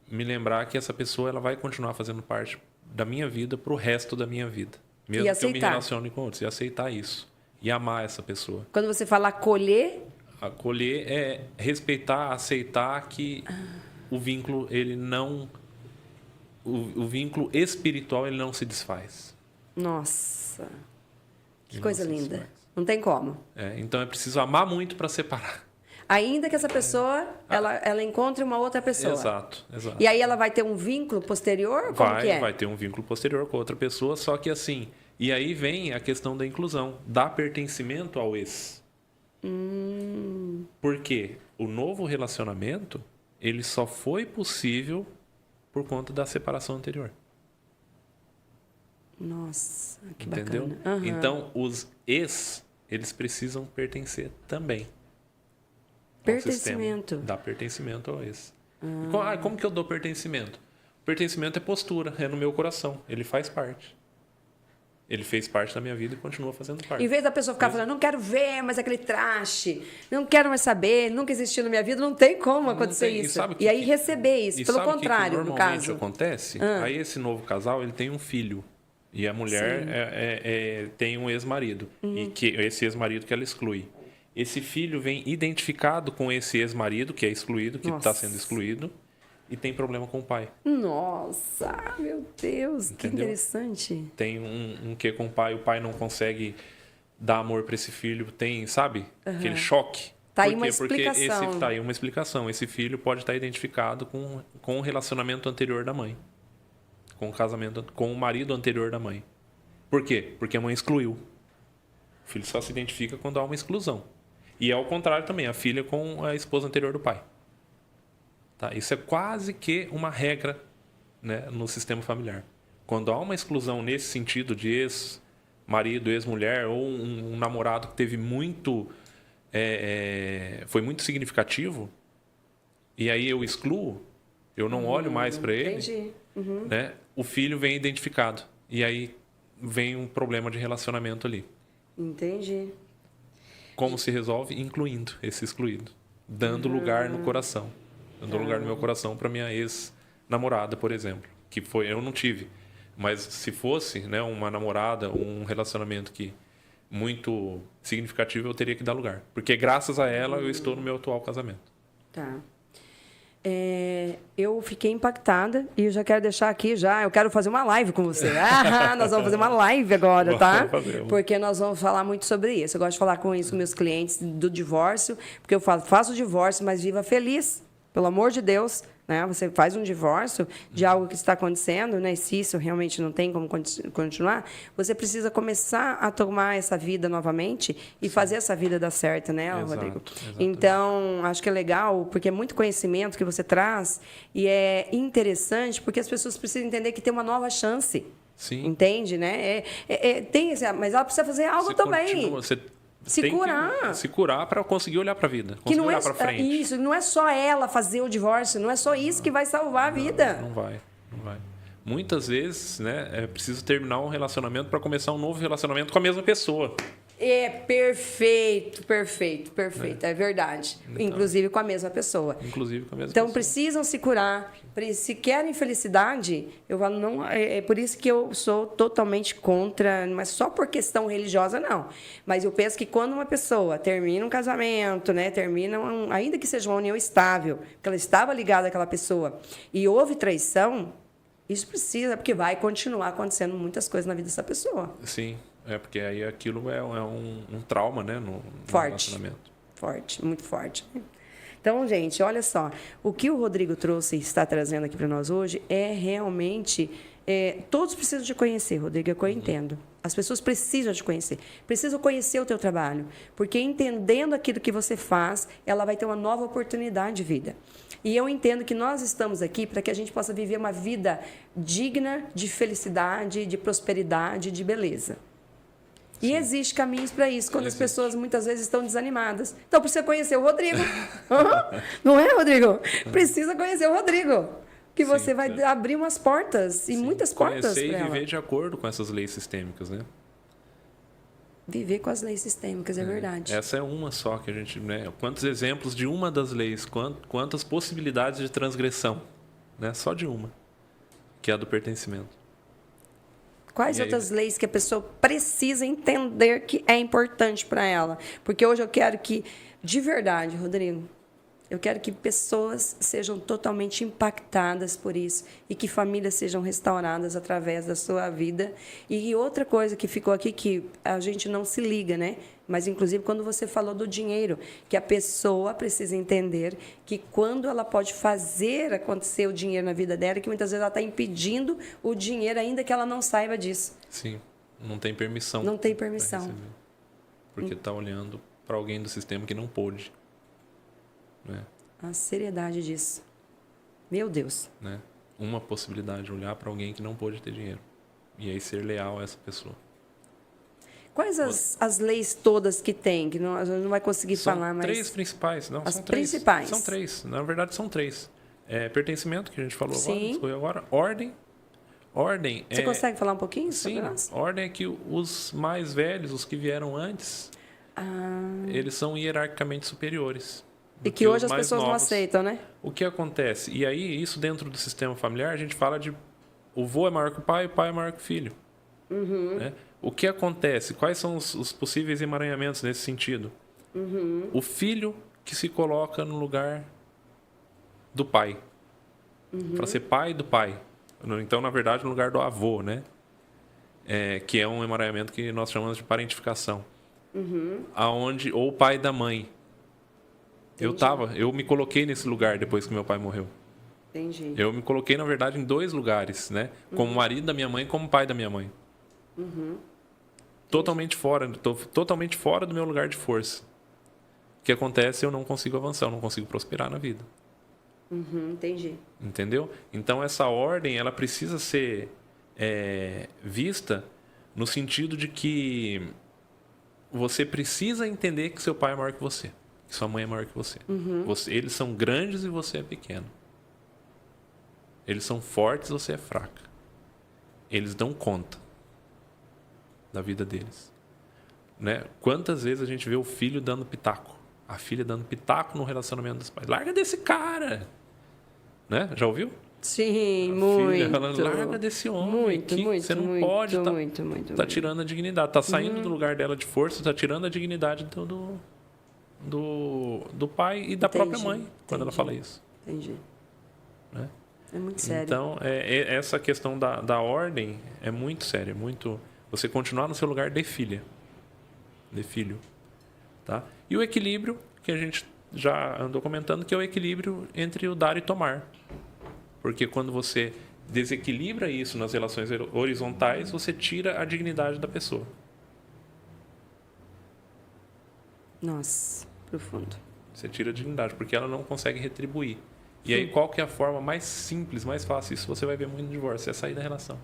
me lembrar que essa pessoa ela vai continuar fazendo parte da minha vida pro resto da minha vida. Mesmo que eu me relacione com outros. E aceitar isso. E amar essa pessoa. Quando você fala acolher... Acolher é respeitar, aceitar que o vínculo, ele não... O vínculo espiritual, ele não se desfaz. Nossa. Que coisa linda. Não tem como. Então, é preciso amar muito para separar. Ainda que essa pessoa, ela encontre uma outra pessoa. Exato. E aí ela vai ter um vínculo posterior? Como que é? Vai ter um vínculo posterior com outra pessoa, só que assim... E aí vem a questão da inclusão, dar pertencimento ao ex. Porque o novo relacionamento, ele só foi possível por conta da separação anterior. Nossa, que Entendeu? bacana. Aham. Então, os ex, eles precisam pertencer também. Pertencimento. Ao sistema. Dá pertencimento ao ex. E como que eu dou pertencimento? Pertencimento é postura, é no meu coração. Ele faz parte. Ele fez parte da minha vida e continua fazendo parte. Em vez da pessoa ficar falando, não quero ver mais aquele traste, não quero mais saber, nunca existiu na minha vida, não tem como acontecer isso. E aí receber isso, pelo contrário, no caso. Acontece? Aí esse novo casal, ele tem um filho. E a mulher tem um ex-marido. E que esse ex-marido que ela exclui. Esse filho vem identificado com esse ex-marido, que é excluído, que está sendo excluído, e tem problema com o pai. Nossa, meu Deus, Entendeu? que interessante. Tem um que com o pai não consegue dar amor para esse filho, tem, sabe? Aquele choque. Tá aí Por uma quê? Porque explicação. tá aí uma explicação. Esse filho pode estar identificado com o relacionamento anterior da mãe. Com o casamento, com o marido anterior da mãe. Por quê? Porque a mãe excluiu. O filho só se identifica quando há uma exclusão. E é ao contrário também, a filha com a esposa anterior do pai. Tá? Isso é quase que uma regra, né, no sistema familiar. Quando há uma exclusão nesse sentido de ex-marido, ex-mulher, ou um namorado que teve muito... foi muito significativo, e aí eu excluo, eu não olho mais para ele, Entendi. né, o filho vem identificado. E aí vem um problema de relacionamento ali. Entendi. Como se resolve? Incluindo esse excluído. Dando lugar no coração. Dando lugar no meu coração para minha ex-namorada, por exemplo. Que eu não tive. Mas se fosse, né, uma namorada, um relacionamento que muito significativo, eu teria que dar lugar. Porque graças a ela eu estou no meu atual casamento. Tá. Eu fiquei impactada e eu já quero deixar aqui eu quero fazer uma live com você. Nós vamos fazer uma live agora, tá? Vamos fazer. Porque nós vamos falar muito sobre isso. Eu gosto de falar com isso com meus clientes do divórcio, porque eu faço o divórcio, mas viva feliz, pelo amor de Deus. Né? Você faz um divórcio de algo que está acontecendo, né? Se isso realmente não tem como continuar, você precisa começar a tomar essa vida novamente e fazer essa vida dar certo, né, Rodrigo? Exatamente. Então, acho que é legal, porque é muito conhecimento que você traz e é interessante porque as pessoas precisam entender que tem uma nova chance. Sim. Entende, né? Mas ela precisa fazer algo também. Você Se tem curar. que se curar para conseguir olhar para a vida, Que conseguir não olhar para frente. Isso, não é só ela fazer o divórcio, não é só isso que vai salvar a vida. Não vai. Muitas vezes, né, é preciso terminar um relacionamento para começar um novo relacionamento com a mesma pessoa. Perfeito. É verdade. Então, inclusive com a mesma pessoa. Então, precisam se curar. Se querem felicidade, eu falo, não, é por isso que eu sou totalmente contra, não é só por questão religiosa, não. Mas eu penso que quando uma pessoa termina um casamento, né, ainda que seja uma união estável, que ela estava ligada àquela pessoa, e houve traição, isso precisa, porque vai continuar acontecendo muitas coisas na vida dessa pessoa. Sim. Porque aí aquilo é um trauma, né, no relacionamento. Forte, muito forte. Então, gente, olha só. O que o Rodrigo trouxe e está trazendo aqui para nós hoje é realmente... todos precisam te conhecer, Rodrigo, é o que eu entendo. As pessoas precisam te conhecer. Precisam conhecer o teu trabalho. Porque entendendo aquilo que você faz, ela vai ter uma nova oportunidade de vida. E eu entendo que nós estamos aqui para que a gente possa viver uma vida digna de felicidade, de prosperidade, de beleza. E existe caminhos para isso, quando as pessoas muitas vezes estão desanimadas. Então, precisa conhecer o Rodrigo. Não é, Rodrigo? Precisa conhecer o Rodrigo. Que você vai abrir umas portas, e muitas portas para ela. Conhecer e viver de acordo com essas leis sistêmicas, né? Viver com as leis sistêmicas, é verdade. Essa é uma só que a gente... Né? Quantos exemplos de uma das leis, quantas possibilidades de transgressão, né? Só de uma, que é a do pertencimento. Quais outras leis que a pessoa precisa entender que é importante para ela? Porque hoje eu quero que, de verdade, Rodrigo, eu quero que pessoas sejam totalmente impactadas por isso e que famílias sejam restauradas através da sua vida. E outra coisa que ficou aqui que a gente não se liga, né? Mas, inclusive, quando você falou do dinheiro, que a pessoa precisa entender que quando ela pode fazer acontecer o dinheiro na vida dela, que muitas vezes ela está impedindo o dinheiro ainda que ela não saiba disso. Sim, não tem permissão. Não tem permissão. Porque está olhando para alguém do sistema que não pôde. Né? A seriedade disso. Meu Deus. Né? Uma possibilidade, olhar para alguém que não pôde ter dinheiro. E aí ser leal a essa pessoa. Quais as leis todas que tem? Que não, a gente não vai conseguir falar, mas... São três principais. Não, as são três. principais. São três. Na verdade, são três. Pertencimento, que a gente falou Sim. agora. Ordem. Ordem Você consegue falar um pouquinho sobre Sim, nós? ordem é que os mais velhos, os que vieram antes, eles são hierarquicamente superiores. E que hoje as mais pessoas não novos. aceitam, né? O que acontece? E aí, isso dentro do sistema familiar, a gente fala de o vô é maior que o pai é maior que o filho. Né? O que acontece? Quais são os possíveis emaranhamentos nesse sentido? O filho que se coloca no lugar do pai. Para ser pai do pai. Então, na verdade, no lugar do avô, né? Que é um emaranhamento que nós chamamos de parentificação. Aonde, ou o pai da mãe. Eu me coloquei nesse lugar depois que meu pai morreu. Entendi. Eu me coloquei, na verdade, em dois lugares, né? Como marido da minha mãe e como pai da minha mãe. Totalmente fora do meu lugar de força. O que acontece? Eu não consigo avançar, eu não consigo prosperar na vida. Entendi. Entendeu? Então, essa ordem, ela precisa ser vista no sentido de que você precisa entender que seu pai é maior que você. Que sua mãe é maior que você. Eles são grandes e você é pequeno. Eles são fortes e você é fraca. Eles dão conta da vida deles. Né? Quantas vezes a gente vê o filho dando pitaco? A filha dando pitaco no relacionamento dos pais. Larga desse cara! Né? Já ouviu? Sim, A muito. filha, ela larga desse homem. Muito, muito, você não muito, pode muito, tá tirando a dignidade. Tá saindo do lugar dela de força, tá tirando a dignidade do pai e da própria mãe, quando ela fala isso. Entendi. Né? É muito sério. Então, essa questão da ordem é muito séria. Muito, você continuar no seu lugar de filha. De filho. Tá? E o equilíbrio, que a gente já andou comentando, que é o equilíbrio entre o dar e tomar. Porque quando você desequilibra isso nas relações horizontais, você tira a dignidade da pessoa. Nossa, profundo. Você tira a dignidade, porque ela não consegue retribuir. E aí, qual que é a forma mais simples, mais fácil? Isso você vai ver muito no divórcio, é sair da relação.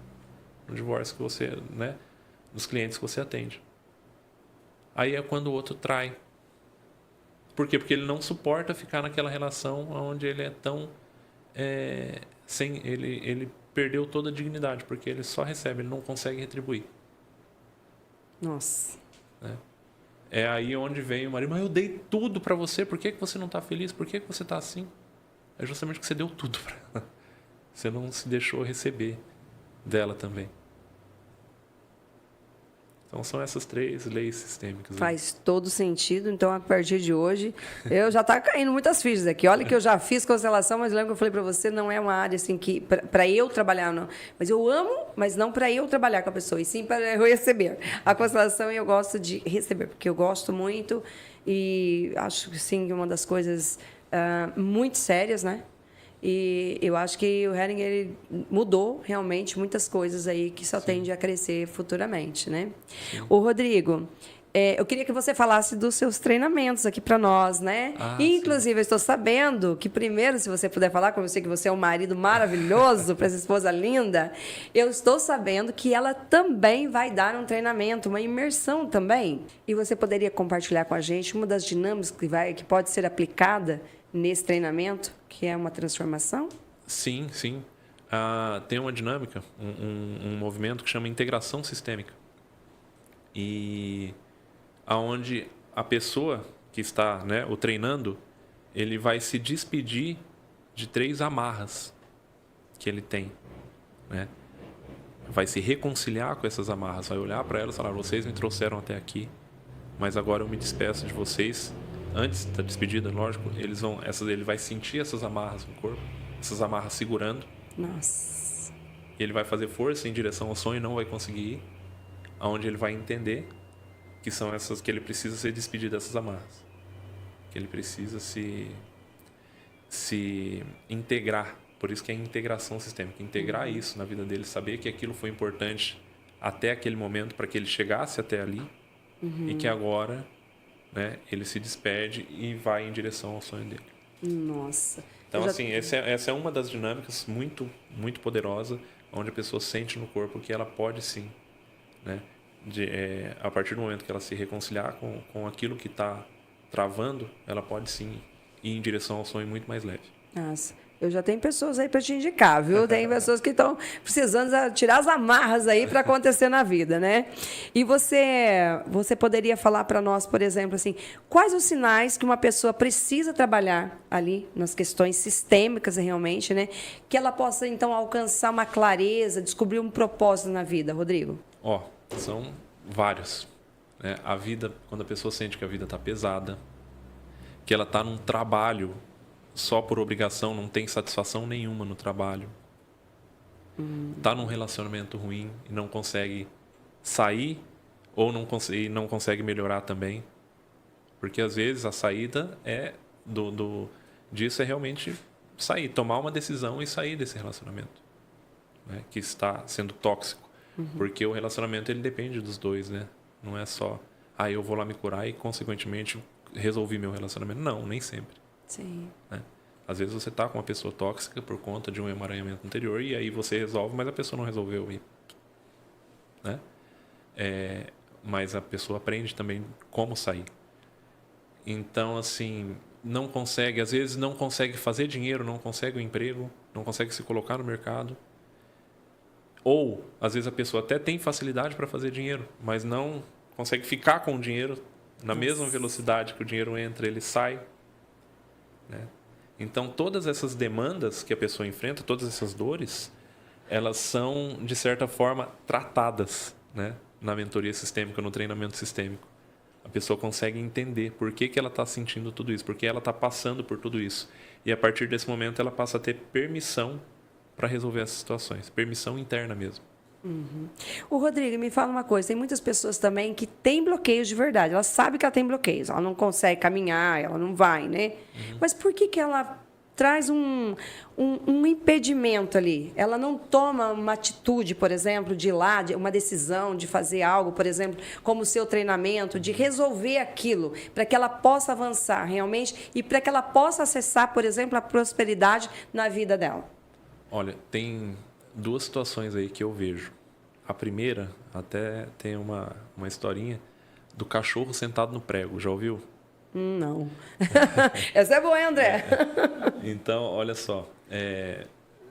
No divórcio que você, né, dos clientes que você atende. Aí é quando o outro trai. Por quê? Porque ele não suporta ficar naquela relação onde ele é tão... ele perdeu toda a dignidade, porque ele só recebe, ele não consegue retribuir. Nossa. Né? É aí onde vem o marido, mas eu dei tudo para você, por que você não está feliz? Por que você está assim? É justamente que você deu tudo para ela. Você não se deixou receber dela também. Então, são essas três leis sistêmicas. Faz todo sentido. Então, a partir de hoje, eu já tá caindo muitas fichas aqui. Olha que eu já fiz constelação, mas lembra que eu falei para você, não é uma área assim que para eu trabalhar, não. Mas eu amo, mas não para eu trabalhar com a pessoa, e sim para eu receber. A constelação eu gosto de receber, porque eu gosto muito e acho que sim, uma das coisas muito sérias, né? E eu acho que o Hering, ele mudou realmente muitas coisas aí que só tende a crescer futuramente, né? Ô, Rodrigo, eu queria que você falasse dos seus treinamentos aqui para nós, né? Inclusive, eu estou sabendo que primeiro, se você puder falar, como eu sei que você é um marido maravilhoso para essa esposa linda, eu estou sabendo que ela também vai dar um treinamento, uma imersão também. E você poderia compartilhar com a gente uma das dinâmicas que pode ser aplicada nesse treinamento, que é uma transformação? Sim, sim. Tem uma dinâmica, um movimento que chama integração sistêmica. E aonde a pessoa que está, né, o treinando, ele vai se despedir de 3 amarras que ele tem. Né? Vai se reconciliar com essas amarras, vai olhar para elas e falar, vocês me trouxeram até aqui, mas agora eu me despeço de vocês. Antes da despedida, lógico, ele vai sentir essas amarras no corpo, essas amarras segurando. Nossa. Ele vai fazer força em direção ao sonho e não vai conseguir ir. Onde ele vai entender que são essas que ele precisa ser despedido dessas amarras. Que ele precisa se integrar. Por isso que é integração sistêmica. Integrar isso na vida dele, saber que aquilo foi importante até aquele momento para que ele chegasse até ali e que agora... né, ele se despede e vai em direção ao sonho dele. Nossa. Então, assim, essa é uma das dinâmicas muito, muito poderosa. onde a pessoa sente no corpo que ela pode sim, né? A partir do momento que ela se reconciliar com aquilo que está travando, ela pode sim ir em direção ao sonho muito mais leve. Nossa, eu já tenho pessoas aí para te indicar, viu? Tem pessoas que estão precisando tirar as amarras aí para acontecer na vida, né? E você poderia falar para nós, por exemplo, assim, quais os sinais que uma pessoa precisa trabalhar ali nas questões sistêmicas realmente, né? Que ela possa então alcançar uma clareza, descobrir um propósito na vida, Rodrigo? São vários, né? A vida, quando a pessoa sente que a vida está pesada, que ela está num trabalho só por obrigação, não tem satisfação nenhuma no trabalho, está num relacionamento ruim e não consegue sair ou não consegue melhorar também, porque às vezes a saída disso é realmente sair, tomar uma decisão e sair desse relacionamento, né? Que está sendo tóxico. Porque o relacionamento ele depende dos dois, né? Não é só, eu vou lá me curar e, consequentemente, resolvi meu relacionamento. Não, nem sempre. Sim. Né? Às vezes você está com uma pessoa tóxica por conta de um emaranhamento anterior e aí você resolve, mas a pessoa não resolveu. Né? Mas a pessoa aprende também como sair. Então, assim, às vezes não consegue fazer dinheiro, não consegue um emprego, não consegue se colocar no mercado. Ou, às vezes, a pessoa até tem facilidade para fazer dinheiro, mas não consegue ficar com o dinheiro na mesma velocidade que o dinheiro entra, ele sai. Né? Então, todas essas demandas que a pessoa enfrenta, todas essas dores, elas são, de certa forma, tratadas, né? Na mentoria sistêmica, no treinamento sistêmico. A pessoa consegue entender por que ela está sentindo tudo isso, por que ela está passando por tudo isso. E, a partir desse momento, ela passa a ter permissão para resolver essas situações. Permissão interna mesmo. O Rodrigo, me fala uma coisa. Tem muitas pessoas também que têm bloqueios de verdade. Ela sabe que ela tem bloqueios. Ela não consegue caminhar, ela não vai, né? Mas por que ela traz um impedimento ali? Ela não toma uma atitude, por exemplo, de ir lá, uma decisão, de fazer algo, por exemplo, como o seu treinamento, de resolver aquilo, para que ela possa avançar realmente e para que ela possa acessar, por exemplo, a prosperidade na vida dela. Olha, tem duas situações aí que eu vejo. A primeira, até tem uma historinha do cachorro sentado no prego. Já ouviu? Não. Essa é boa, hein, André? Então, olha só.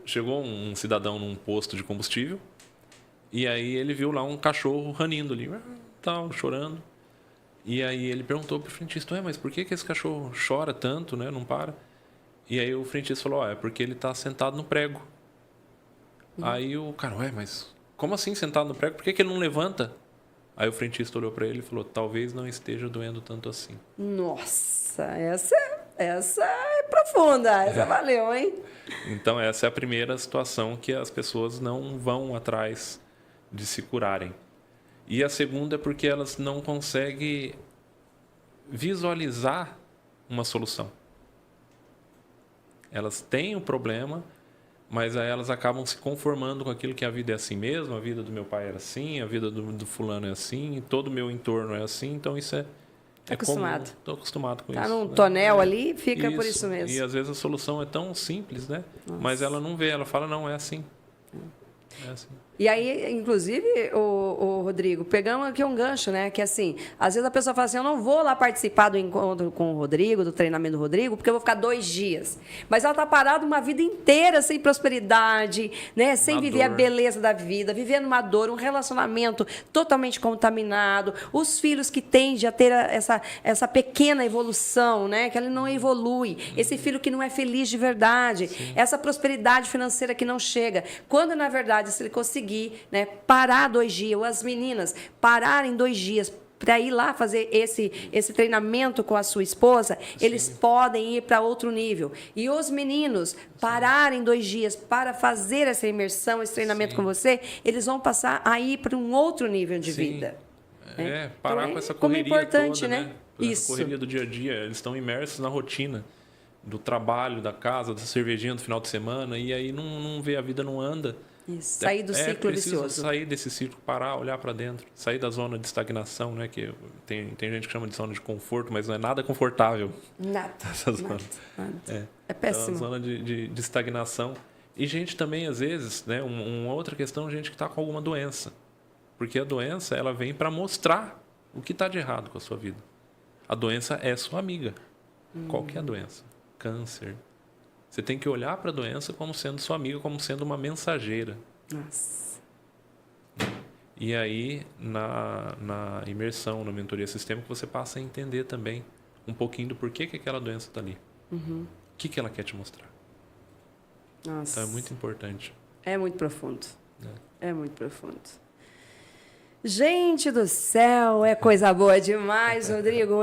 Chegou um cidadão num posto de combustível e aí ele viu lá um cachorro ranindo ali, tal, chorando. E aí ele perguntou pro frentista, mas por que esse cachorro chora tanto, né? Não para? E aí o frentista falou, é porque ele está sentado no prego. Aí o cara, mas como assim sentado no prego? Por que ele não levanta? Aí o frentista olhou para ele e falou, talvez não esteja doendo tanto assim. Nossa, essa é profunda, essa valeu, hein? Então essa é a primeira situação que as pessoas não vão atrás de se curarem. E a segunda é porque elas não conseguem visualizar uma solução. Elas têm o problema, mas aí elas acabam se conformando com aquilo que a vida é assim mesmo, a vida do meu pai era assim, a vida do fulano é assim, todo o meu entorno é assim, então isso é acostumado. Estou acostumado com tá isso. Tá num tonel ali, fica por isso mesmo. E às vezes a solução é tão simples, né? Nossa. Mas ela não vê, ela fala, não, é assim. É assim. E aí, inclusive, o Rodrigo, pegamos aqui um gancho, né? Que assim, às vezes a pessoa fala assim, eu não vou lá participar do encontro com o Rodrigo, do treinamento do Rodrigo, porque eu vou ficar 2 dias. Mas ela está parada uma vida inteira sem prosperidade, né? Sem viver a beleza da vida, vivendo uma dor, um relacionamento totalmente contaminado, os filhos que tendem a ter essa pequena evolução, né? Que ele não evolui, esse filho que não é feliz de verdade, sim, essa prosperidade financeira que não chega. Quando, na verdade, se ele conseguir, né, parar 2 dias, ou as meninas pararem 2 dias para ir lá fazer esse treinamento com a sua esposa, sim, eles podem ir para outro nível. E os meninos pararem 2 dias para fazer essa imersão, esse treinamento, sim, com você, eles vão passar a ir para um outro nível de, sim, vida. Parar então, com essa correria importante, toda, né? Essa correria do dia a dia, eles estão imersos na rotina do trabalho, da casa, da cervejinha do final de semana, e aí não vê, a vida não anda. Isso, sair do ciclo vicioso. Sair desse ciclo, parar, olhar para dentro, sair da zona de estagnação, né? Que tem gente que chama de zona de conforto, mas não é nada confortável. Nada. Essa zona. Nada. É péssimo. Então, a zona de estagnação. E gente também, às vezes, né, uma outra questão, gente que está com alguma doença. Porque a doença, ela vem para mostrar o que está de errado com a sua vida. A doença é sua amiga. Qual que é a doença? Câncer. Você tem que olhar para a doença como sendo sua amiga, como sendo uma mensageira. Nossa. E aí, na imersão, na mentoria sistêmica, você passa a entender também um pouquinho do porquê que aquela doença está ali. O que ela quer te mostrar. Nossa. Então, é muito importante. É muito profundo. É muito profundo. Gente do céu, é coisa boa demais, Rodrigo.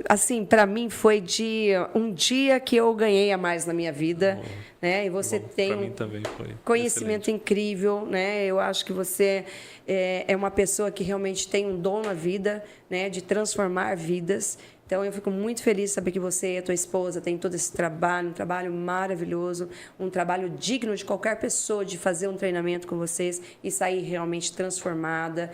Assim, para mim foi um dia que eu ganhei a mais na minha vida, né? E você tem para mim também foi conhecimento excelente. Incrível, né? Eu acho que você é uma pessoa que realmente tem um dom na vida, né? De transformar vidas. Então, eu fico muito feliz de saber que você e a tua esposa têm todo esse trabalho, um trabalho maravilhoso, um trabalho digno de qualquer pessoa de fazer um treinamento com vocês e sair realmente transformado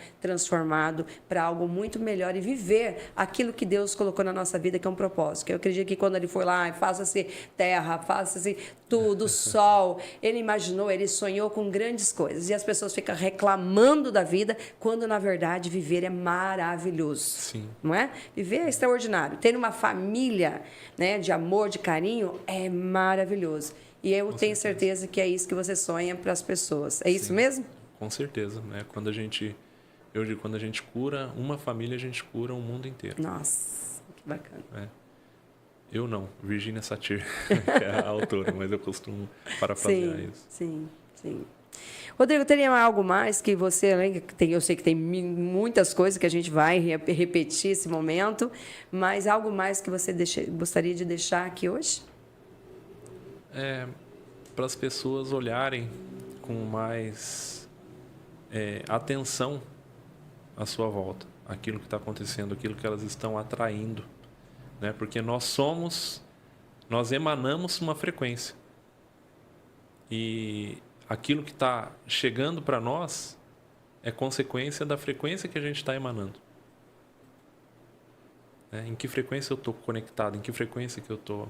para algo muito melhor e viver aquilo que Deus colocou na nossa vida, que é um propósito. Que eu acredito que quando ele foi lá e faça-se terra, faça-se tudo, sol, ele imaginou, ele sonhou com grandes coisas. E as pessoas ficam reclamando da vida, quando, na verdade, viver é maravilhoso. Sim. Não é? Viver é extraordinário. Ter uma família, né, de amor, de carinho, é maravilhoso. E eu tenho certeza que é isso que você sonha para as pessoas. É isso mesmo? Com certeza, né? Quando a gente cura uma família, a gente cura o mundo inteiro. Nossa, que bacana. Eu não, Virginia Satir, que é a autora, mas eu costumo parafrasear isso. Sim. Rodrigo, teria algo mais que você... Eu sei que tem muitas coisas que a gente vai repetir esse momento, mas algo mais que você gostaria de deixar aqui hoje? Para as pessoas olharem com mais atenção à sua volta, aquilo que está acontecendo, aquilo que elas estão atraindo, né? Porque nós emanamos uma frequência. E aquilo que está chegando para nós é consequência da frequência que a gente está emanando. Em que frequência eu estou conectado? Em que frequência que eu estou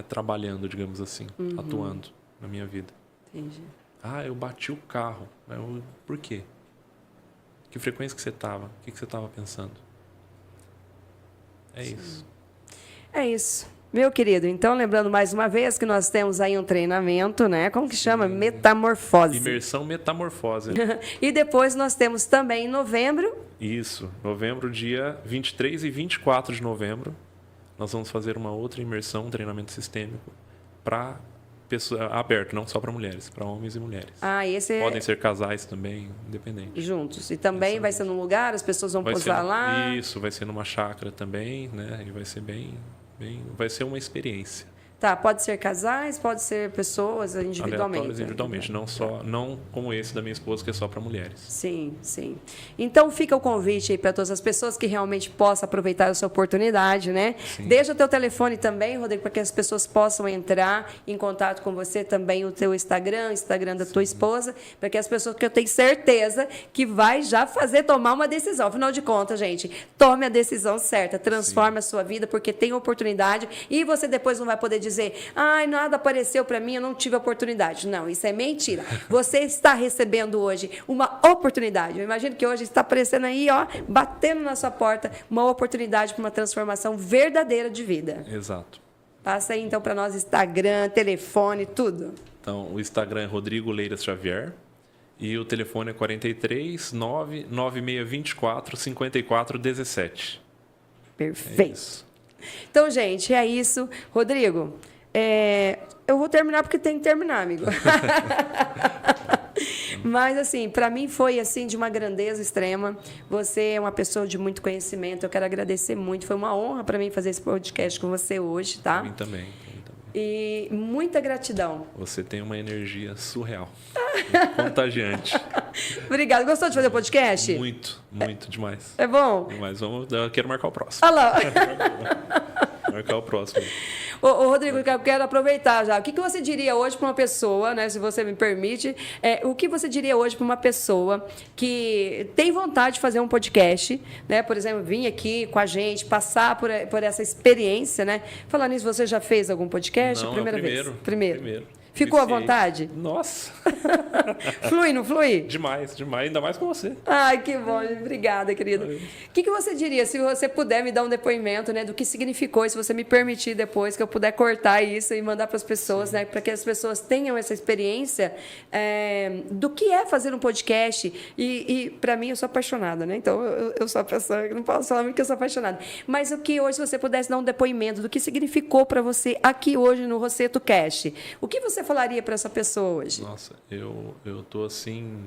trabalhando, digamos assim, atuando na minha vida? Entendi. Eu bati o carro. Por quê? Que frequência que você estava? O que você estava pensando? É isso. É isso. Meu querido, então, lembrando mais uma vez que nós temos aí um treinamento, né? Como que chama? Metamorfose. Imersão Metamorfose. E depois nós temos também em novembro. Isso. Novembro, dia 23 e 24 de novembro, nós vamos fazer uma outra imersão, um treinamento sistêmico, para pessoa aberto, não só para mulheres, para homens e mulheres. Esse podem ser casais também, independente. Juntos. E também vai ser num lugar, as pessoas vão posar lá. Isso, vai ser numa chácara também, né? E vai ser vai ser uma experiência. Tá, pode ser casais, pode ser pessoas individualmente. Individualmente, não como esse da minha esposa, que é só para mulheres. Sim. Então fica o convite aí para todas as pessoas que realmente possam aproveitar essa oportunidade, né? Sim. Deixa o teu telefone também, Rodrigo, para que as pessoas possam entrar em contato com você, também o teu Instagram da tua esposa, para que as pessoas, que eu tenho certeza que vai já tomar uma decisão. Afinal de contas, gente, tome a decisão certa, transforme a sua vida, porque tem oportunidade e você depois não vai poder dizer, nada apareceu para mim, eu não tive oportunidade. Não, isso é mentira. Você está recebendo hoje uma oportunidade. Eu imagino que hoje está aparecendo aí, batendo na sua porta, uma oportunidade para uma transformação verdadeira de vida. Exato. Passa aí, então, para nós Instagram, telefone, tudo. Então, o Instagram é Rodrigo Leiras Xavier e o telefone é 43 99624 5417. Perfeito. Então, gente, é isso. Rodrigo, eu vou terminar porque tem que terminar, amigo. Mas, assim, para mim foi assim de uma grandeza extrema. Você é uma pessoa de muito conhecimento. Eu quero agradecer muito. Foi uma honra para mim fazer esse podcast com você hoje, tá? Para mim também. E muita gratidão. Você tem uma energia surreal. Contagiante. Obrigada. Gostou de fazer o podcast? Muito demais. É bom? Demais. Eu quero marcar o próximo. Olha lá. Marcar o próximo. Ô, Rodrigo, eu quero aproveitar já. O que você diria hoje para uma pessoa, né, se você me permite, o que você diria hoje para uma pessoa que tem vontade de fazer um podcast, né? Por exemplo, vir aqui com a gente, passar por essa experiência, né? Falando nisso, você já fez algum podcast? Não, Primeira vez? Primeiro. Ficou à Viciei. vontade? Nossa! Flui, não flui? Demais, demais. Ainda mais com você. Ai, que bom. Obrigada, querido. O que você diria, se você puder me dar um depoimento, né, do que significou, e se você me permitir depois, que eu puder cortar isso e mandar para as pessoas, né, para que as pessoas tenham essa experiência do que é fazer um podcast. E para mim, eu sou apaixonada, né? Então, eu sou a pessoa que não posso falar muito que eu sou apaixonada. Mas o que hoje, se você pudesse dar um depoimento do que significou para você aqui hoje no Rosseto Cast, o que você falaria para essa pessoa hoje? Nossa, eu tô assim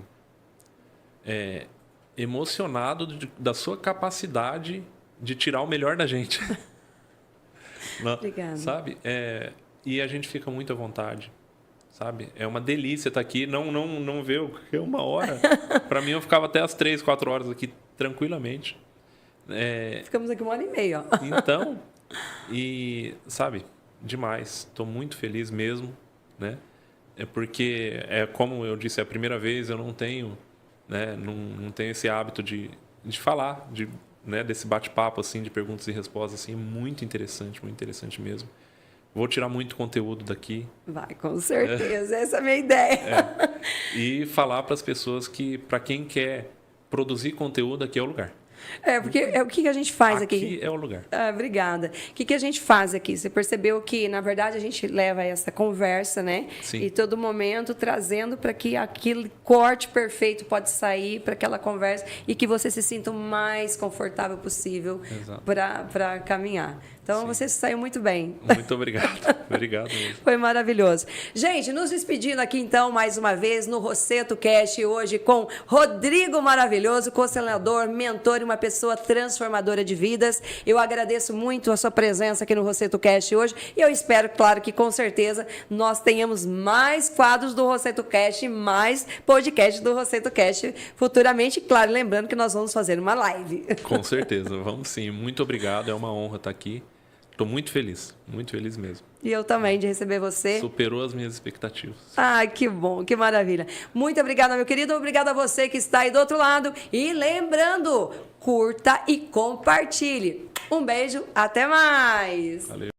emocionado da sua capacidade de tirar o melhor da gente. Obrigada. Sabe? E a gente fica muito à vontade, sabe? É uma delícia estar aqui. Não ver o que é 1 hora. Para mim, eu ficava até as 3, 4 horas aqui tranquilamente. Ficamos aqui 1h30, ó. Então, sabe, demais. Estou muito feliz mesmo, né? Porque, como eu disse, é a primeira vez, eu não tenho, né, não tenho esse hábito de falar, né, desse bate-papo, assim, de perguntas e respostas, assim, muito interessante mesmo. Vou tirar muito conteúdo daqui. Vai, com certeza, essa é a minha ideia. E falar para as pessoas que, para quem quer produzir conteúdo, aqui é o lugar. Porque o que a gente faz aqui? Aqui é o lugar. Obrigada. O que a gente faz aqui? Você percebeu que, na verdade, a gente leva essa conversa, né? Sim. E todo momento trazendo para que aquele corte perfeito pode sair para aquela conversa e que você se sinta o mais confortável possível para caminhar. Então, Sim. você saiu muito bem. Muito obrigado. Obrigado mesmo. Foi maravilhoso. Gente, nos despedindo aqui, então, mais uma vez, no Rosseto Cast, hoje com Rodrigo Maravilhoso, conselhador, mentor e uma pessoa transformadora de vidas. Eu agradeço muito a sua presença aqui no Rosseto Cast hoje e eu espero, claro, que com certeza nós tenhamos mais quadros do Rosseto Cast, mais podcasts do Rosseto Cast futuramente. Claro, lembrando que nós vamos fazer uma live. Com certeza, vamos sim. Muito obrigado, é uma honra estar aqui. Estou muito feliz mesmo. E eu também de receber você. Superou as minhas expectativas. Ah, que bom, que maravilha. Muito obrigada, meu querido. Obrigada a você que está aí do outro lado. E lembrando, curta e compartilhe. Um beijo, até mais. Valeu.